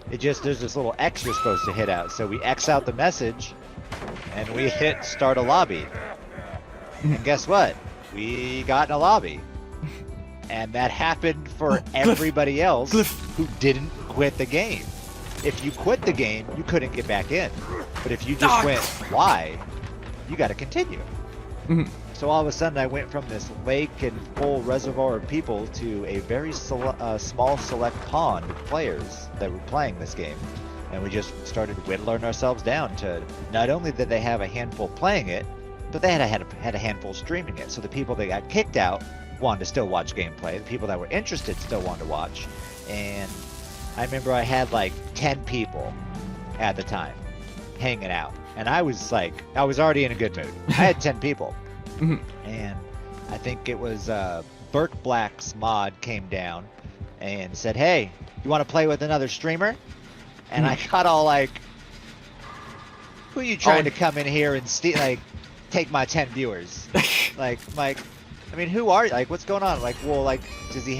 There's this little X you're supposed to hit out. So we X out the message, and we hit start a lobby. And guess what? We got in a lobby. And that happened for everybody else who didn't quit the game. If you quit the game, you couldn't get back in. But if you just went, why? You got to continue. So all of a sudden, I went from this lake and full reservoir of people to a very small select pond of players that were playing this game. And we just started whittling ourselves down to not only did they have a handful playing it, but they had a handful streaming it. So the people that got kicked out wanted to still watch gameplay. The people that were interested still wanted to watch. And I remember I had like 10 people at the time hanging out. And I was already in a good mood. I had 10 people. And I think it was Burke Black's mod came down and said, "Hey, you want to play with another streamer?" And I got all like, "Who are you trying to come in here and take my 10 viewers?" like, I mean, who are you? Like, what's going on? Like, well, like, is he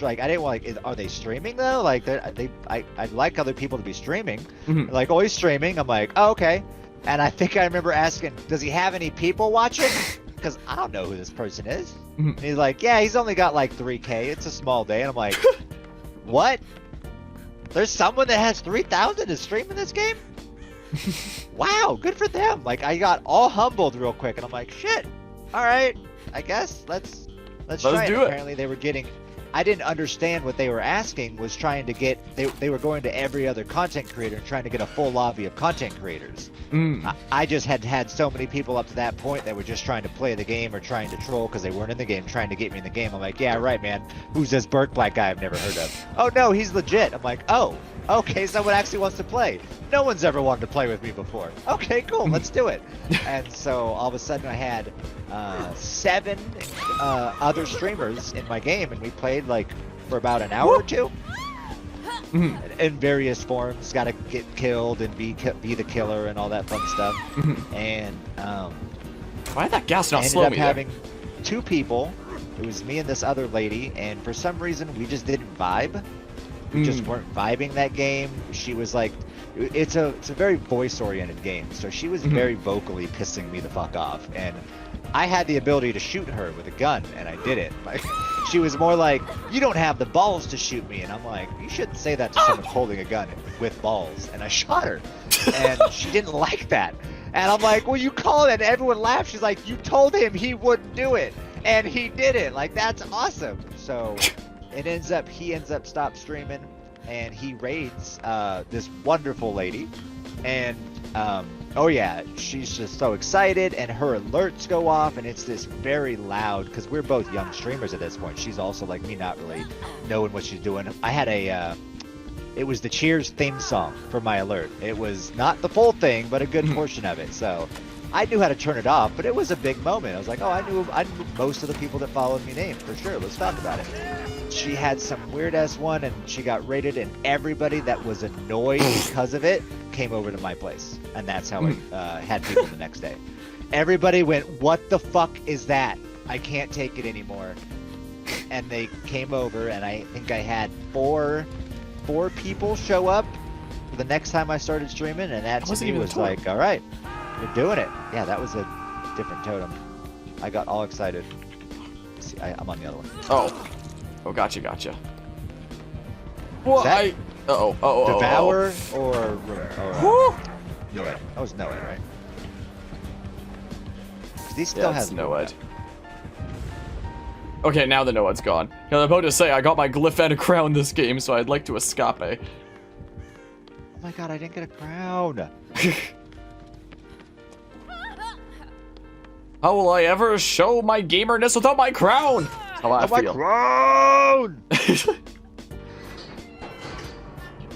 like, I didn't want, like, are they streaming though? Like, I'd like other people to be streaming. Like, oh, he's streaming. I'm like, oh, okay. And I think I remember asking, does he have any people watching? Because I don't know who this person is. And he's like, yeah, he's only got like 3K. It's a small day. And I'm like, what? There's someone that has 3,000 to stream in this game? Wow, good for them. Like, I got all humbled real quick, and I'm like, shit. All right, I guess let's try it. Apparently, they were getting. I didn't understand what they were asking. Was trying to get. They were going to every other content creator and trying to get a full lobby of content creators. I just had so many people up to that point that were just trying to play the game or trying to troll because they weren't in the game, trying to get me in the game. I'm like, yeah, right, man. Who's this Burke Black guy I've never heard of? Oh no, he's legit. I'm like, oh, okay, someone actually wants to play. No one's ever wanted to play with me before. Okay, cool, let's do it. And so all of a sudden I had 7 other streamers in my game, and we played like for about an hour or two. In various forms, gotta get killed and be the killer and all that fun stuff. And why did that gas not ended slow up me having 2 people. It was me and this other lady, and for some reason we just didn't vibe. We just weren't vibing that game. She was like, it's a very voice oriented game, so she was very vocally pissing me the fuck off, and I had the ability to shoot her with a gun, and I did it. Like, she was more like, you don't have the balls to shoot me, and I'm like, you shouldn't say that to someone holding a gun with balls. And I shot her, and she didn't like that. And I'm like, well, you called it, and everyone laughed. She's like, you told him he wouldn't do it, and he did it. Like, that's awesome. So he ends up stop streaming, and he raids this wonderful lady, and oh yeah, she's just so excited, and her alerts go off, and it's this very loud, because we're both young streamers at this point. She's also like me, not really knowing what she's doing. I had it was the Cheers theme song for my alert. It was not the full thing, but a good portion of it. So I knew how to turn it off, but it was a big moment. I was like, oh, I knew most of the people that followed me named for sure. Let's talk about it. She had some weird ass one, and she got raided, and everybody that was annoyed because of it came over to my place, and that's how I had people the next day. Everybody went, what the fuck is that? I can't take it anymore. And they came over, and I think I had four people show up the next time I started streaming, and that to me was like, all right, you're doing it. Yeah, that was a different totem. I got all excited. Let's see, I'm on the other one. Oh, gotcha. Well, Devour or Noed? That was Noed, right? He still has Noed. Okay, now the Noed's gone. I'm about to say I got my glyph and a crown this game, so I'd like to escape. Oh my god, I didn't get a crown. How will I ever show my gamerness without my crown? How I feel. My crown!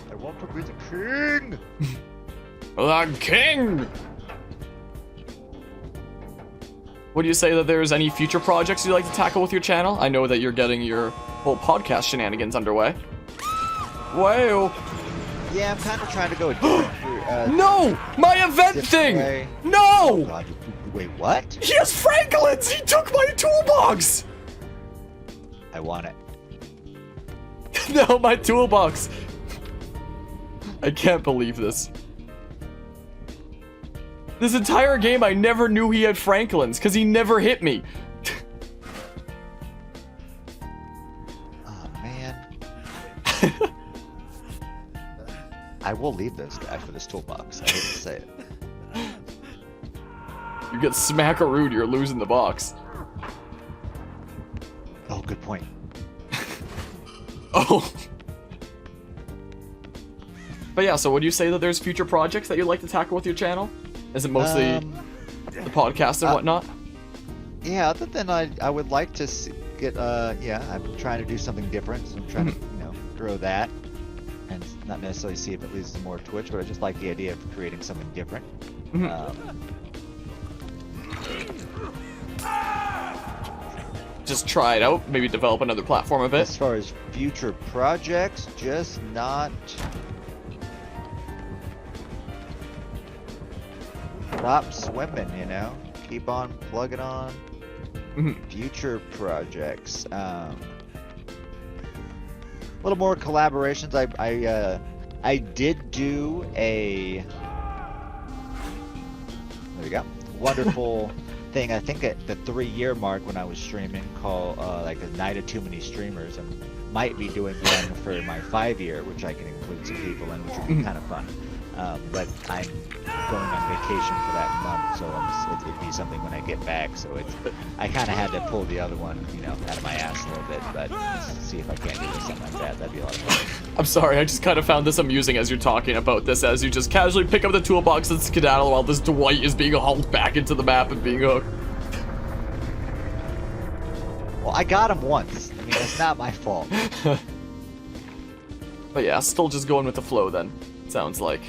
I want to be the king! The king! Would you say that there's any future projects you'd like to tackle with your channel? I know that you're getting your whole podcast shenanigans underway. Wow. Yeah, I'm kind of trying to go a different no! My event thing! way. No! Oh god, wait, what? He has Franklin's! He took my toolbox! I want it. No, my toolbox! I can't believe this. This entire game, I never knew he had Franklin's, because he never hit me. Oh, man. I will leave this guy for this toolbox. I hate to say it. You get smackarooed, you're losing the box. Oh, good point. Oh. But yeah, so would you say that there's future projects that you'd like to tackle with your channel? Is it mostly the podcast and whatnot? Yeah, other than I would like to get, yeah, I'm trying to do something different, so I'm trying to, grow that. And not necessarily see if it leads to more Twitch, but I just like the idea of creating something different. just try it out, maybe develop another platform of it. As far as future projects, just not. Stop swimming, you know? Keep on plugging on. Future projects. A little more collaborations. I did do a. There we go. Wonderful thing. I think at the 3-year mark when I was streaming, called like a night of too many streamers, and might be doing one for my 5-year, which I can include some people in, which would be kind of fun. But I'm going on vacation for that month, so it'd be something when I get back. So I kind of had to pull the other one, you know, out of my ass a little bit. But let's see if I can't do something like that. That'd be a lot of fun. I'm sorry, I just kind of found this amusing as you're talking about this, as you just casually pick up the toolbox and skedaddle while this Dwight is being hauled back into the map and being hooked. Well, I got him once. I mean, it's not my fault. But yeah, still just going with the flow then, sounds like.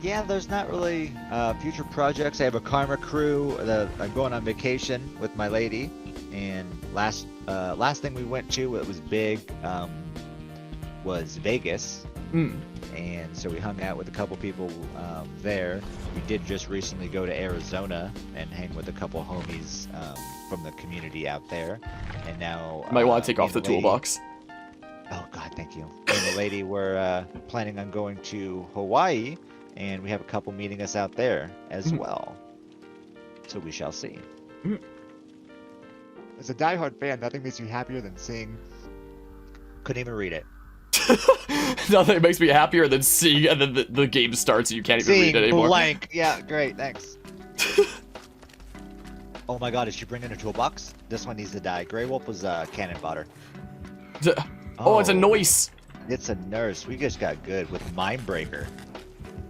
Yeah, there's not really future projects. I have a Karma crew. I'm going on vacation with my lady, and last thing we went to, it was big, was Vegas, and so we hung out with a couple people there. We did just recently go to Arizona and hang with a couple homies from the community out there, and now Might want to take off the toolbox. Oh God, thank you. And the lady, we're planning on going to Hawaii, and we have a couple meeting us out there as well. So we shall see. As a diehard fan, nothing makes me happier than seeing. Couldn't even read it. Nothing makes me happier than seeing, and then the game starts and you can't even read it anymore. Blank. Yeah, great, thanks. Oh my God, is she bringing a toolbox? This one needs to die. Grey Wolf was cannon fodder. Oh, it's a noise. It's a nurse. We just got good with Mindbreaker.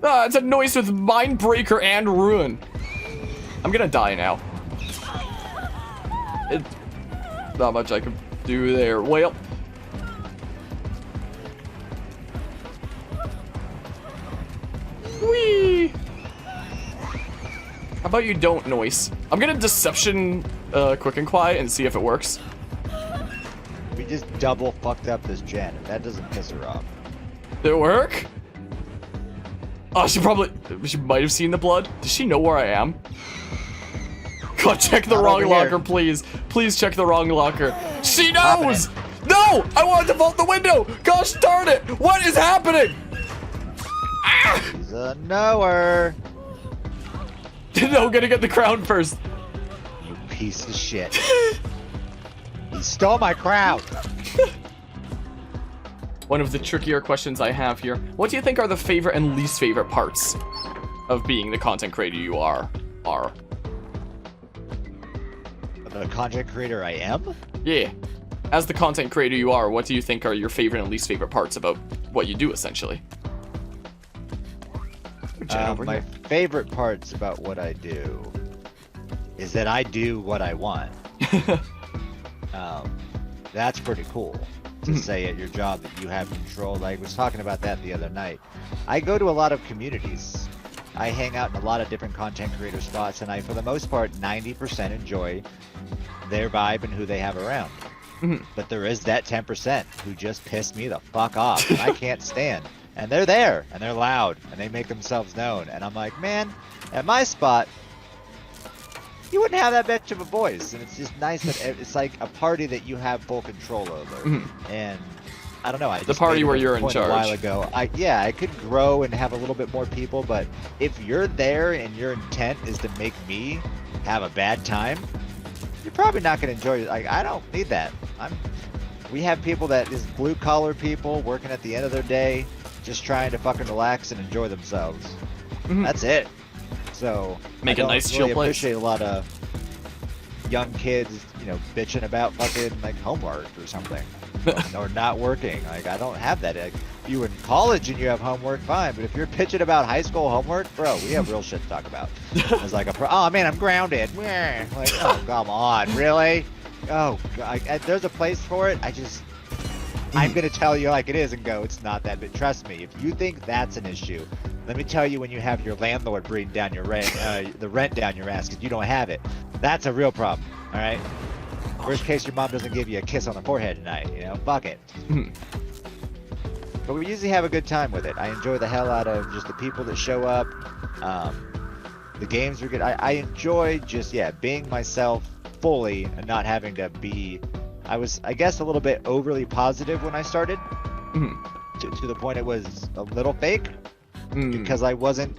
It's a noise with Mindbreaker and Ruin. I'm gonna die now. Not much I can do there. Well. Whee! How about you don't noise? I'm gonna deception quick and quiet and see if it works. We just double fucked up this gen. That doesn't piss her off. Did it work? Oh, she might have seen the blood. Does she know where I am? God, check the wrong locker, please. Please check the wrong locker. She knows! No! I wanted to vault the window! Gosh darn it! What is happening? Ah! She's a knower. No, gonna get the crown first. You piece of shit. He stole my crown. One of the trickier questions I have here. What do you think are the favorite and least favorite parts of being the content creator you are? The content creator I am? Yeah. As the content creator you are, what do you think are your favorite and least favorite parts about what you do, essentially? My favorite parts about what I do is that I do what I want. That's pretty cool to say at your job that you have control. I was talking about that the other night. I go to a lot of communities. I hang out in a lot of different content creator spots, and I, for the most part, 90% enjoy their vibe and who they have around. But there is that 10% who just piss me the fuck off, and I can't stand. And they're there, and they're loud, and they make themselves known. And I'm like, man, at my spot, you wouldn't have that much of a voice. And it's just nice that it's like a party that you have full control over. And I don't know. I just party made where a you're in point charge. A while ago. I could grow and have a little bit more people, but if you're there and your intent is to make me have a bad time, you're probably not going to enjoy it. Like, I don't need that. We have people that is blue collar people working at the end of their day, just trying to fucking relax and enjoy themselves. That's it. So Make I a nice don't chill really place. appreciate a lot of young kids, you know, bitching about fucking like homework or something, or not working. Like, I don't have that. Like, you in college and you have homework, fine. But if you're bitching about high school homework, bro, we have real shit to talk about. It's like oh man, I'm grounded. Like, oh come on, really? Oh God, there's a place for it. I'm gonna tell you like it is and go, it's not that. But trust me, if you think that's an issue, let me tell you, when you have your landlord breathing down your rent, the rent down your ass because you don't have it, that's a real problem. All right. Worst case, your mom doesn't give you a kiss on the forehead tonight. You know, fuck it. But we usually have a good time with it. I enjoy the hell out of just the people that show up. The games are good. I enjoy just being myself fully and not having to be. I was, I guess, a little bit overly positive when I started. To the point it was a little fake because I wasn't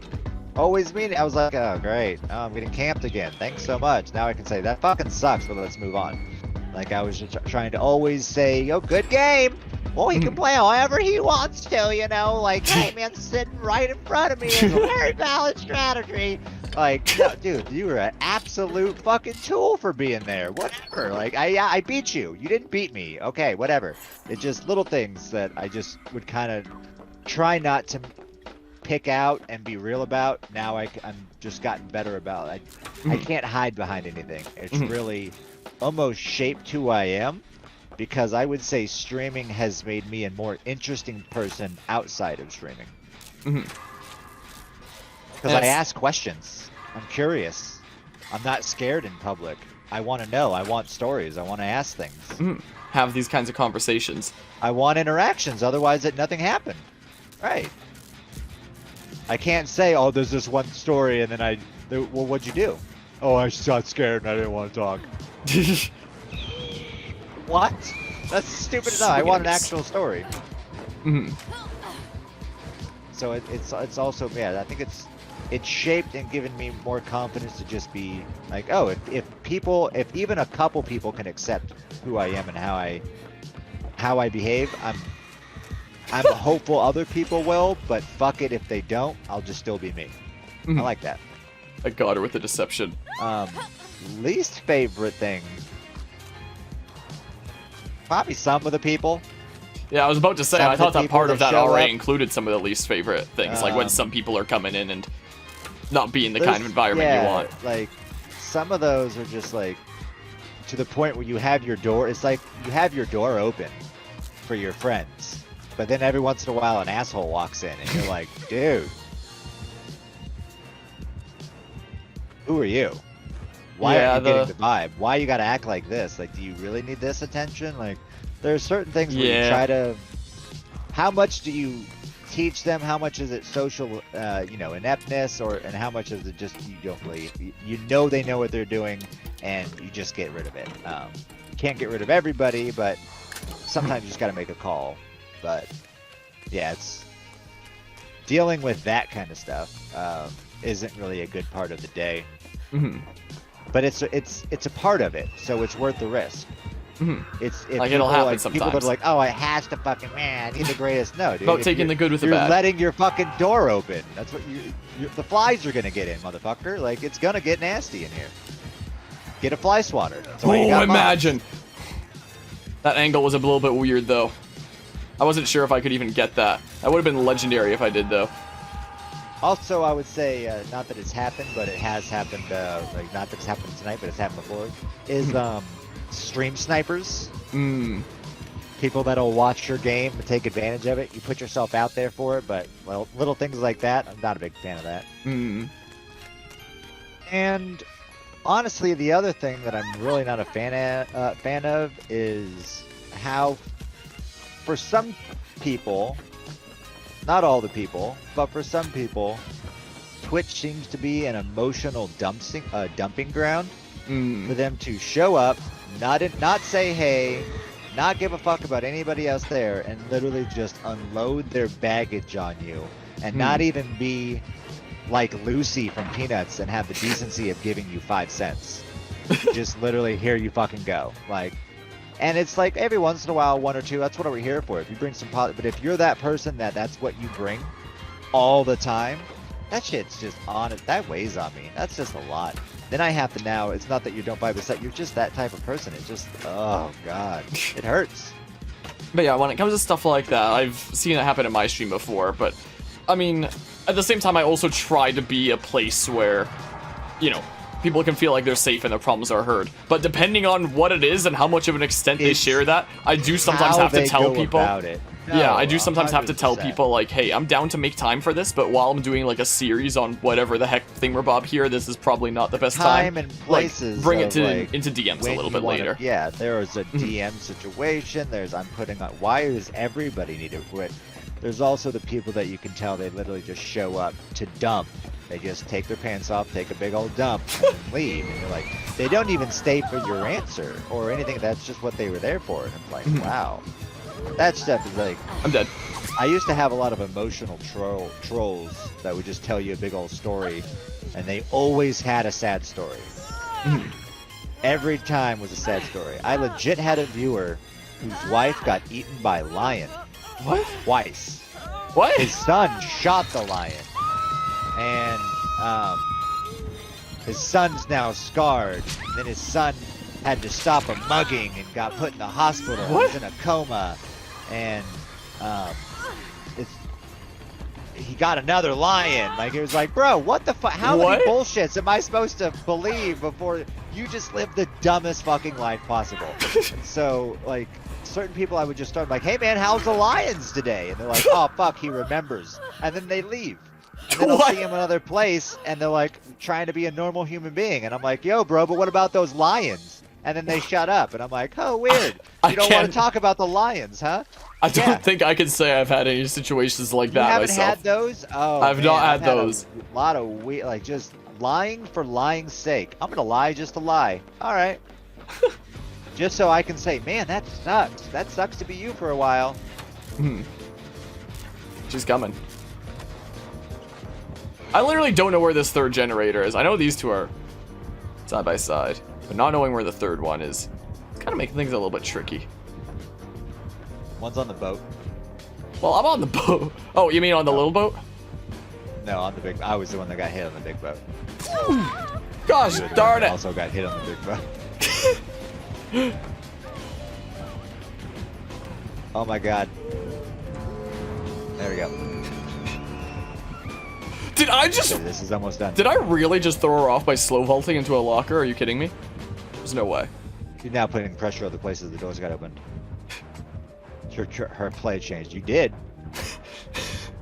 always mean. I was like, oh great, I'm getting camped again. Thanks so much. Now I can say that fucking sucks, but let's move on. Like I was just trying to always say, yo, good game. Well, he can play however he wants to, you know. Like, hey man, sitting right in front of me is a very valid strategy. Like, no, dude, you were an absolute fucking tool for being there. Whatever. Like, I beat you. You didn't beat me. Okay, whatever. It's just little things that I just would kind of try not to pick out and be real about. Now I'm just gotten better about it. I can't hide behind anything. It's really almost shaped who I am, because I would say streaming has made me a more interesting person outside of streaming. Because I ask questions. I'm curious. I'm not scared in public. I want to know. I want stories. I want to ask things. Have these kinds of conversations. I want interactions. Otherwise, nothing happened. Right. I can't say, oh, there's this one story, and then well, what'd you do? Oh, I just got scared and I didn't want to talk. What? That's stupid enough. I want an actual story. So it's also, I think it's shaped and given me more confidence to just be like, oh, if even a couple people can accept who I am and how I behave, I'm hopeful other people will, but fuck it if they don't, I'll just still be me. I like that. I got her with the deception. Least favorite thing, probably some of the people. Yeah, I was about to say, I thought that part of that already up. Included some of the least favorite things, like when some people are coming in and not being the kind of environment you want. Like, some of those are just like, to the point where you have your door, it's like you have your door open for your friends, but then every once in a while an asshole walks in and you're like, dude, who are you? Why are you getting the vibe? Why you gotta act like this? Like, do you really need this attention? Like, there are certain things where you try to, how much do you teach them? How much is it social, ineptness, and how much is it just you don't really, you know they know what they're doing, and you just get rid of it. You can't get rid of everybody, but sometimes you just got to make a call. But yeah, it's dealing with that kind of stuff isn't really a good part of the day. But it's a part of it, so it's worth the risk. It's like it'll happen sometimes. People that are like, oh, it has to fucking, man, he's the greatest. No, dude. About taking the good with the bad. bad. You're letting your fucking door open. That's what the flies are gonna get in, motherfucker. Like, it's gonna get nasty in here. Get a fly swatter. Oh, imagine. That angle was a little bit weird, though. I wasn't sure if I could even get that. That would have been legendary if I did, though. Also, I would say, not that it's happened, but it has happened, like, not that it's happened tonight, but it's happened before, is, stream snipers. People that'll watch your game and take advantage of it. You put yourself out there for it, but, well, little things like that, I'm not a big fan of that. And honestly, the other thing that I'm really not a fan of is how, for some people, not all the people, but for some people, Twitch seems to be an emotional dumping ground for them to show up, not say hey, not give a fuck about anybody else there, and literally just unload their baggage on you, and not even be like Lucy from Peanuts and have the decency of giving you 5 cents. Just literally, here you fucking go. Like, and it's like every once in a while, 1 or 2, that's what we're here for. If you bring some but if you're that person that's what you bring all the time, that shit's just on it. That weighs on me. That's just a lot. Then I have to now, it's not that you don't vibe with that, you're just that type of person. It just, oh god, it hurts. But yeah, when it comes to stuff like that, I've seen it happen in my stream before, but I mean, at the same time, I also try to be a place where, people can feel like they're safe and their problems are heard. But depending on what it is and how much of an extent they share that, I do sometimes have to tell people. Yeah, No, I do sometimes have to tell 100%. people, like, hey, I'm down to make time for this, but while I'm doing, like, a series on whatever the heck thingamabob here, this is probably not the best time. And places. Like, bring it of, to like, into DMs a when little you bit wanna- later. Yeah, there is a DM situation. I'm putting on. Why does everybody need to quit? There's also the people that you can tell they literally just show up to dump. They just take their pants off, take a big old dump, and then leave. And you're like, they don't even stay for your answer or anything. That's just what they were there for. And it's like, wow, that stuff is like. I'm dead. I used to have a lot of emotional trolls that would just tell you a big old story, and they always had a sad story. Every time was a sad story. I legit had a viewer whose wife got eaten by a lion. What? Twice. What? His son shot the lion, and his son's now scarred. Then his son had to stop a mugging and got put in the hospital. What? He's in a coma, and he got another lion. Like, it was like, bro, what the fuck? How many What? bullshits am I supposed to believe before you just live the dumbest fucking life possible? And so, like, certain people I would just start like, hey man, how's the lions today? And they're like, oh fuck, he remembers. And then they leave. And then I'll What? see him another place, and they're like trying to be a normal human being. And I'm like, yo, bro, but what about those lions? And then they shut up, and I'm like, oh, weird. I You don't want can't- to talk about the lions, huh? I don't Yeah. think I can say I've had any situations like You that haven't myself. had those? Oh, I've man, not I've had those. A lot of weird, like, just lying for lying's sake. I'm gonna lie just to lie. All right. Just so I can say, man, that sucks. That sucks to be you for a while. She's coming. I literally don't know where this third generator is. I know these two are side by side, but not knowing where the third one is, it's kind of making things a little bit tricky. One's on the boat. Well, I'm on the boat. Oh, you mean on the little boat? No, on the big. I was the one that got hit on the big boat. Gosh You were the darn one that it! also got hit on the big boat. Oh my god. There we go. Did I just... Okay, this is almost done. Did I really just throw her off by slow vaulting into a locker? Are you kidding me? There's no way. She's now putting pressure on the places the doors got opened. Her play changed. You did.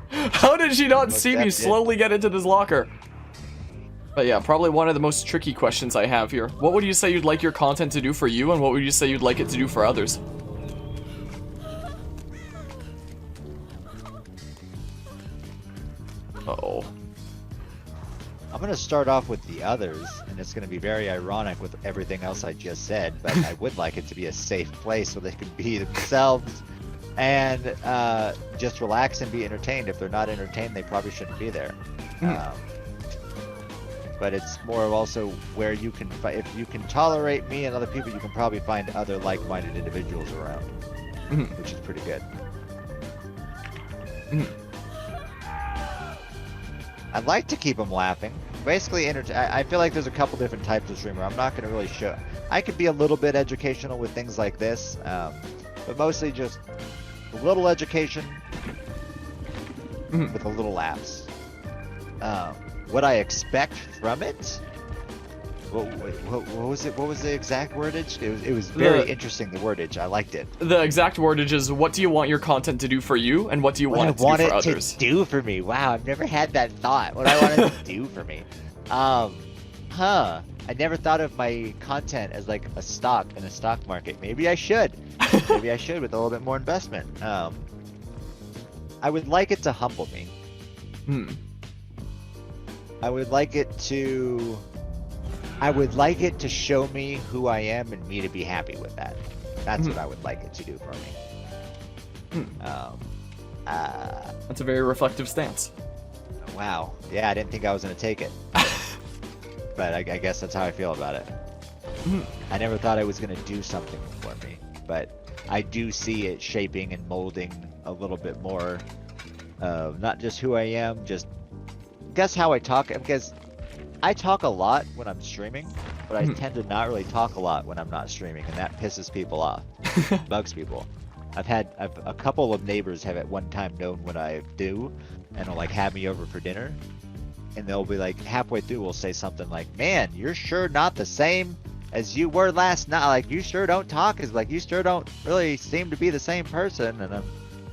How did she not Most see me def did. slowly get into this locker? But yeah, probably one of the most tricky questions I have here. What would you say you'd like your content to do for you, and what would you say you'd like it to do for others? Uh-oh. I'm gonna start off with the others, and it's gonna be very ironic with everything else I just said, but I would like it to be a safe place where they can be themselves and just relax and be entertained. If they're not entertained, they probably shouldn't be there. But it's more of also where you can, if you can tolerate me and other people, you can probably find other like-minded individuals around, which is pretty good. I'd like to keep them laughing. Basically, I feel like there's a couple different types of streamer. I'm not going to really show. I could be a little bit educational with things like this, but mostly just a little education with a little laughs. What I expect from it? What was it? What was the exact wordage? It was very interesting. The wordage, I liked it. The exact wordage is, what do you want your content to do for you, and what do you want it to do for others? To do for me. Wow, I've never had that thought. What I want it to do for me. I never thought of my content as like a stock in a stock market. Maybe I should. Maybe I should with a little bit more investment. I would like it to humble me. I would like it to show me who I am and me to be happy with that. That's what I would like it to do for me. That's a very reflective stance. Wow. Yeah, I didn't think I was going to take it. But I guess that's how I feel about it. I never thought I was going to do something for me. But I do see it shaping and molding a little bit more of not just who I am, just guess how I talk. Because I talk a lot when I'm streaming, but I tend to not really talk a lot when I'm not streaming, and that pisses people off, bugs people. I've a couple of neighbors have at one time known what I do, and will like have me over for dinner, and they'll be like halfway through, we'll say something like, "Man, you're sure not the same as you were last night. Like you sure don't talk as like you sure don't really seem to be the same person." And I'm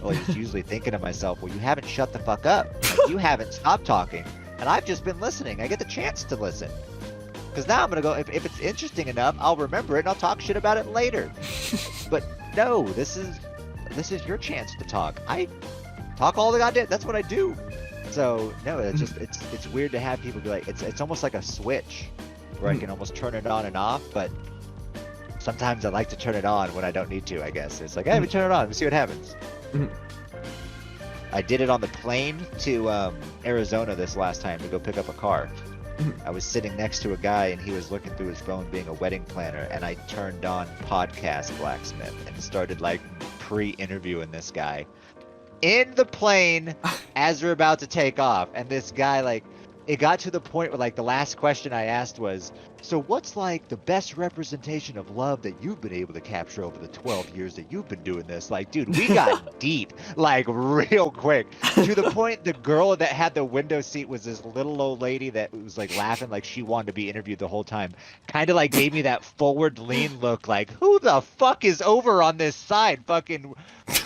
Well, I was usually thinking to myself, well, you haven't shut the fuck up. Like, you haven't stopped talking. And I've just been listening. I get the chance to listen. Because now I'm going to go, if it's interesting enough, I'll remember it and I'll talk shit about it later. But no, this is your chance to talk. I talk all the goddamn, that's what I do. So no, it's just, it's weird to have people be like, it's almost like a switch where I can almost turn it on and off, but sometimes I like to turn it on when I don't need to, I guess. It's like, hey, let me turn it on, let me see what happens. I did it on the plane to Arizona this last time to go pick up a car. I was sitting next to a guy and he was looking through his phone being a wedding planner, and I turned on Podcast Blacksmith and started like pre-interviewing this guy in the plane as we're about to take off. And this guy, like, it got to the point where like the last question I asked was, so what's like the best representation of love that you've been able to capture over the 12 years that you've been doing this? Like, dude, we got deep, like real quick, to the point the girl that had the window seat was this little old lady that was like laughing like she wanted to be interviewed the whole time. Kind of like gave me that forward lean look like, who the fuck is over on this side? Fucking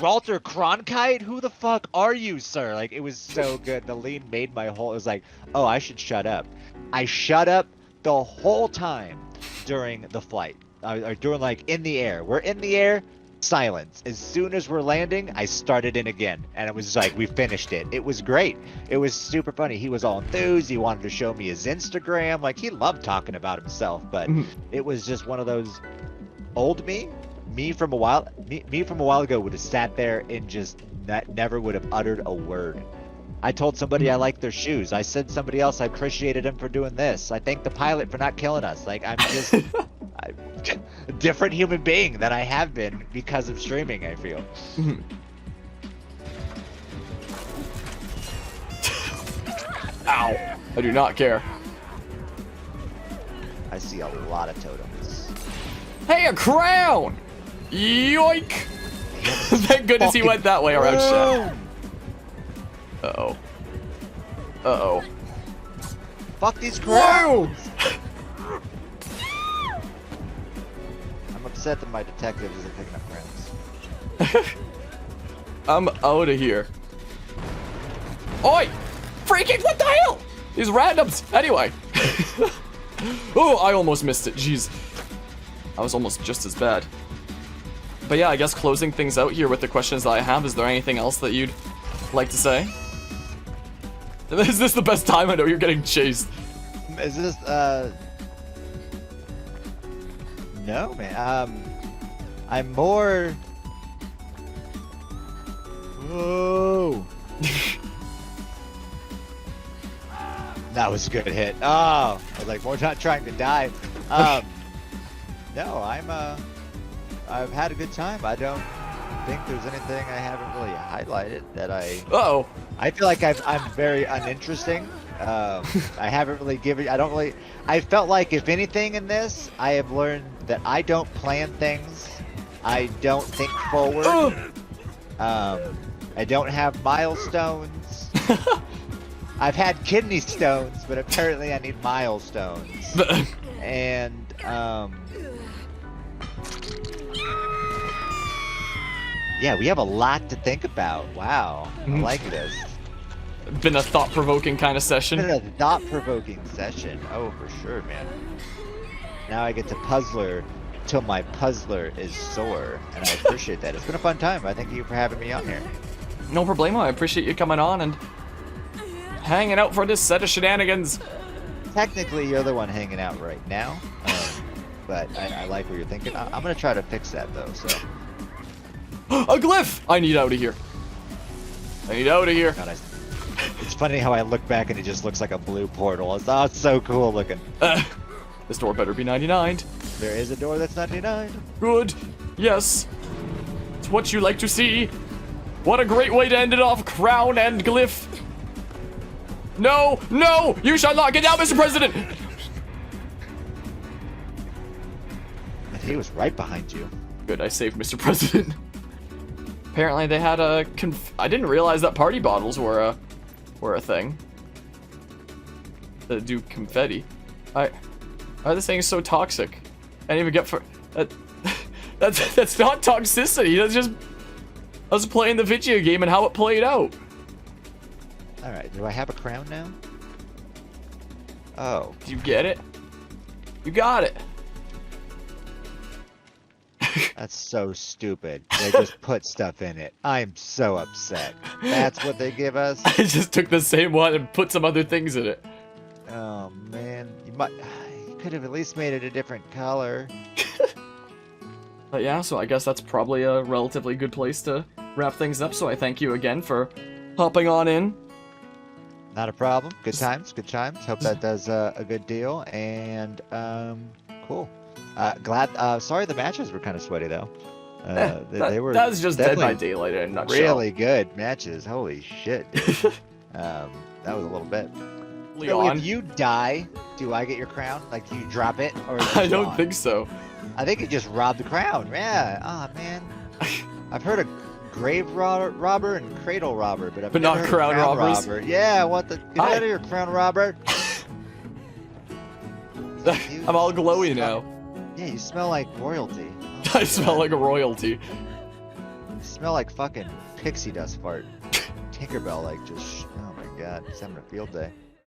Walter Cronkite? Who the fuck are you, sir? Like, it was so good. The lean made my whole, it was like, oh, I should shut up. I shut up the whole time during the flight, or during like in the air. We're in the air, silence. As soon as we're landing, I started in again, and it was like we finished it. It was great. It was super funny. He was all enthused. He wanted to show me his Instagram. Like, he loved talking about himself, but it was just one of those old me from a while ago would have sat there and just never would have uttered a word. I told somebody I liked their shoes. I said somebody else I appreciated him for doing this. I thanked the pilot for not killing us. Like, I'm just a different human being than I have been because of streaming, I feel. Ow. I do not care. I see a lot of totems. Hey, a crown! Yoink! Thank goodness he went that way around shit. Uh-oh. Uh-oh. Fuck these crowns! I'm upset that my detective isn't picking up crowns. I'm out of here. Oi! Freaking, what the hell? These randoms. Anyway. Oh, I almost missed it. Jeez. I was almost just as bad. But yeah, I guess closing things out here with the questions that I have, is there anything else that you'd like to say? Is this the best time? I know you're getting chased. Is this, no, man. I'm more... Whoa. That was a good hit. Oh, I was like, we're not trying to die. No, I've had a good time. I don't think there's anything I haven't really highlighted that Uh-oh. I feel like I'm very uninteresting. I haven't really given, I felt like if anything in this, I have learned that I don't plan things. I don't think forward. I don't have milestones. I've had kidney stones, but apparently I need milestones. And, yeah, we have a lot to think about. Wow, I like this. Been a thought-provoking kind of session. Been a thought-provoking session. Oh, for sure, man. Now I get to puzzler till my puzzler is sore, and I appreciate that. It's been a fun time. I thank you for having me on here. No problemo. I appreciate you coming on and hanging out for this set of shenanigans. Technically, you're the one hanging out right now, but I like what you're thinking. I'm gonna try to fix that though. So. A glyph! I need out of here. I need out of here. God, it's funny how I look back and it just looks like a blue portal. It's so cool looking. This door better be 99. There is a door that's 99. Good. Yes. It's what you like to see. What a great way to end it off. Crown and glyph. No! No! You shall not get down, Mr. President! He was right behind you. Good, I saved Mr. President. Apparently they had a I didn't realize that party bottles were a thing. That do confetti. Why are this thing so toxic? I didn't even get for that's not toxicity. That's just I was playing the video game and how it played out. Alright, do I have a crown now? Oh. Do you get it? You got it. That's so stupid. They just put stuff in it. I'm so upset. That's what they give us? I just took the same one and put some other things in it. Oh, man. You could have at least made it a different color. But yeah, so I guess that's probably a relatively good place to wrap things up. So I thank you again for hopping on in. Not a problem. Good times, good times. Hope that does a good deal. And, cool. Sorry the matches were kind of sweaty, though. They were that was just Dead by definitely Daylight in a nutshell. really good matches. Holy shit, dude. That was a little bit. So Leon. if you die, do I get your crown? Like, do you drop it? Or is it I don't gone? think so. I think you just robbed the crown. Yeah. Oh, man. I've heard of grave robber and cradle robber, but I've But never not heard of crown robbers? robber. Yeah, what the? Get out of here, crown robber. Dude, I'm all glowy you now. Yeah, you smell like royalty. Oh I my smell God. like a royalty. You smell like fucking pixie dust fart. Tinkerbell, like, just, oh my god, he's having a field day.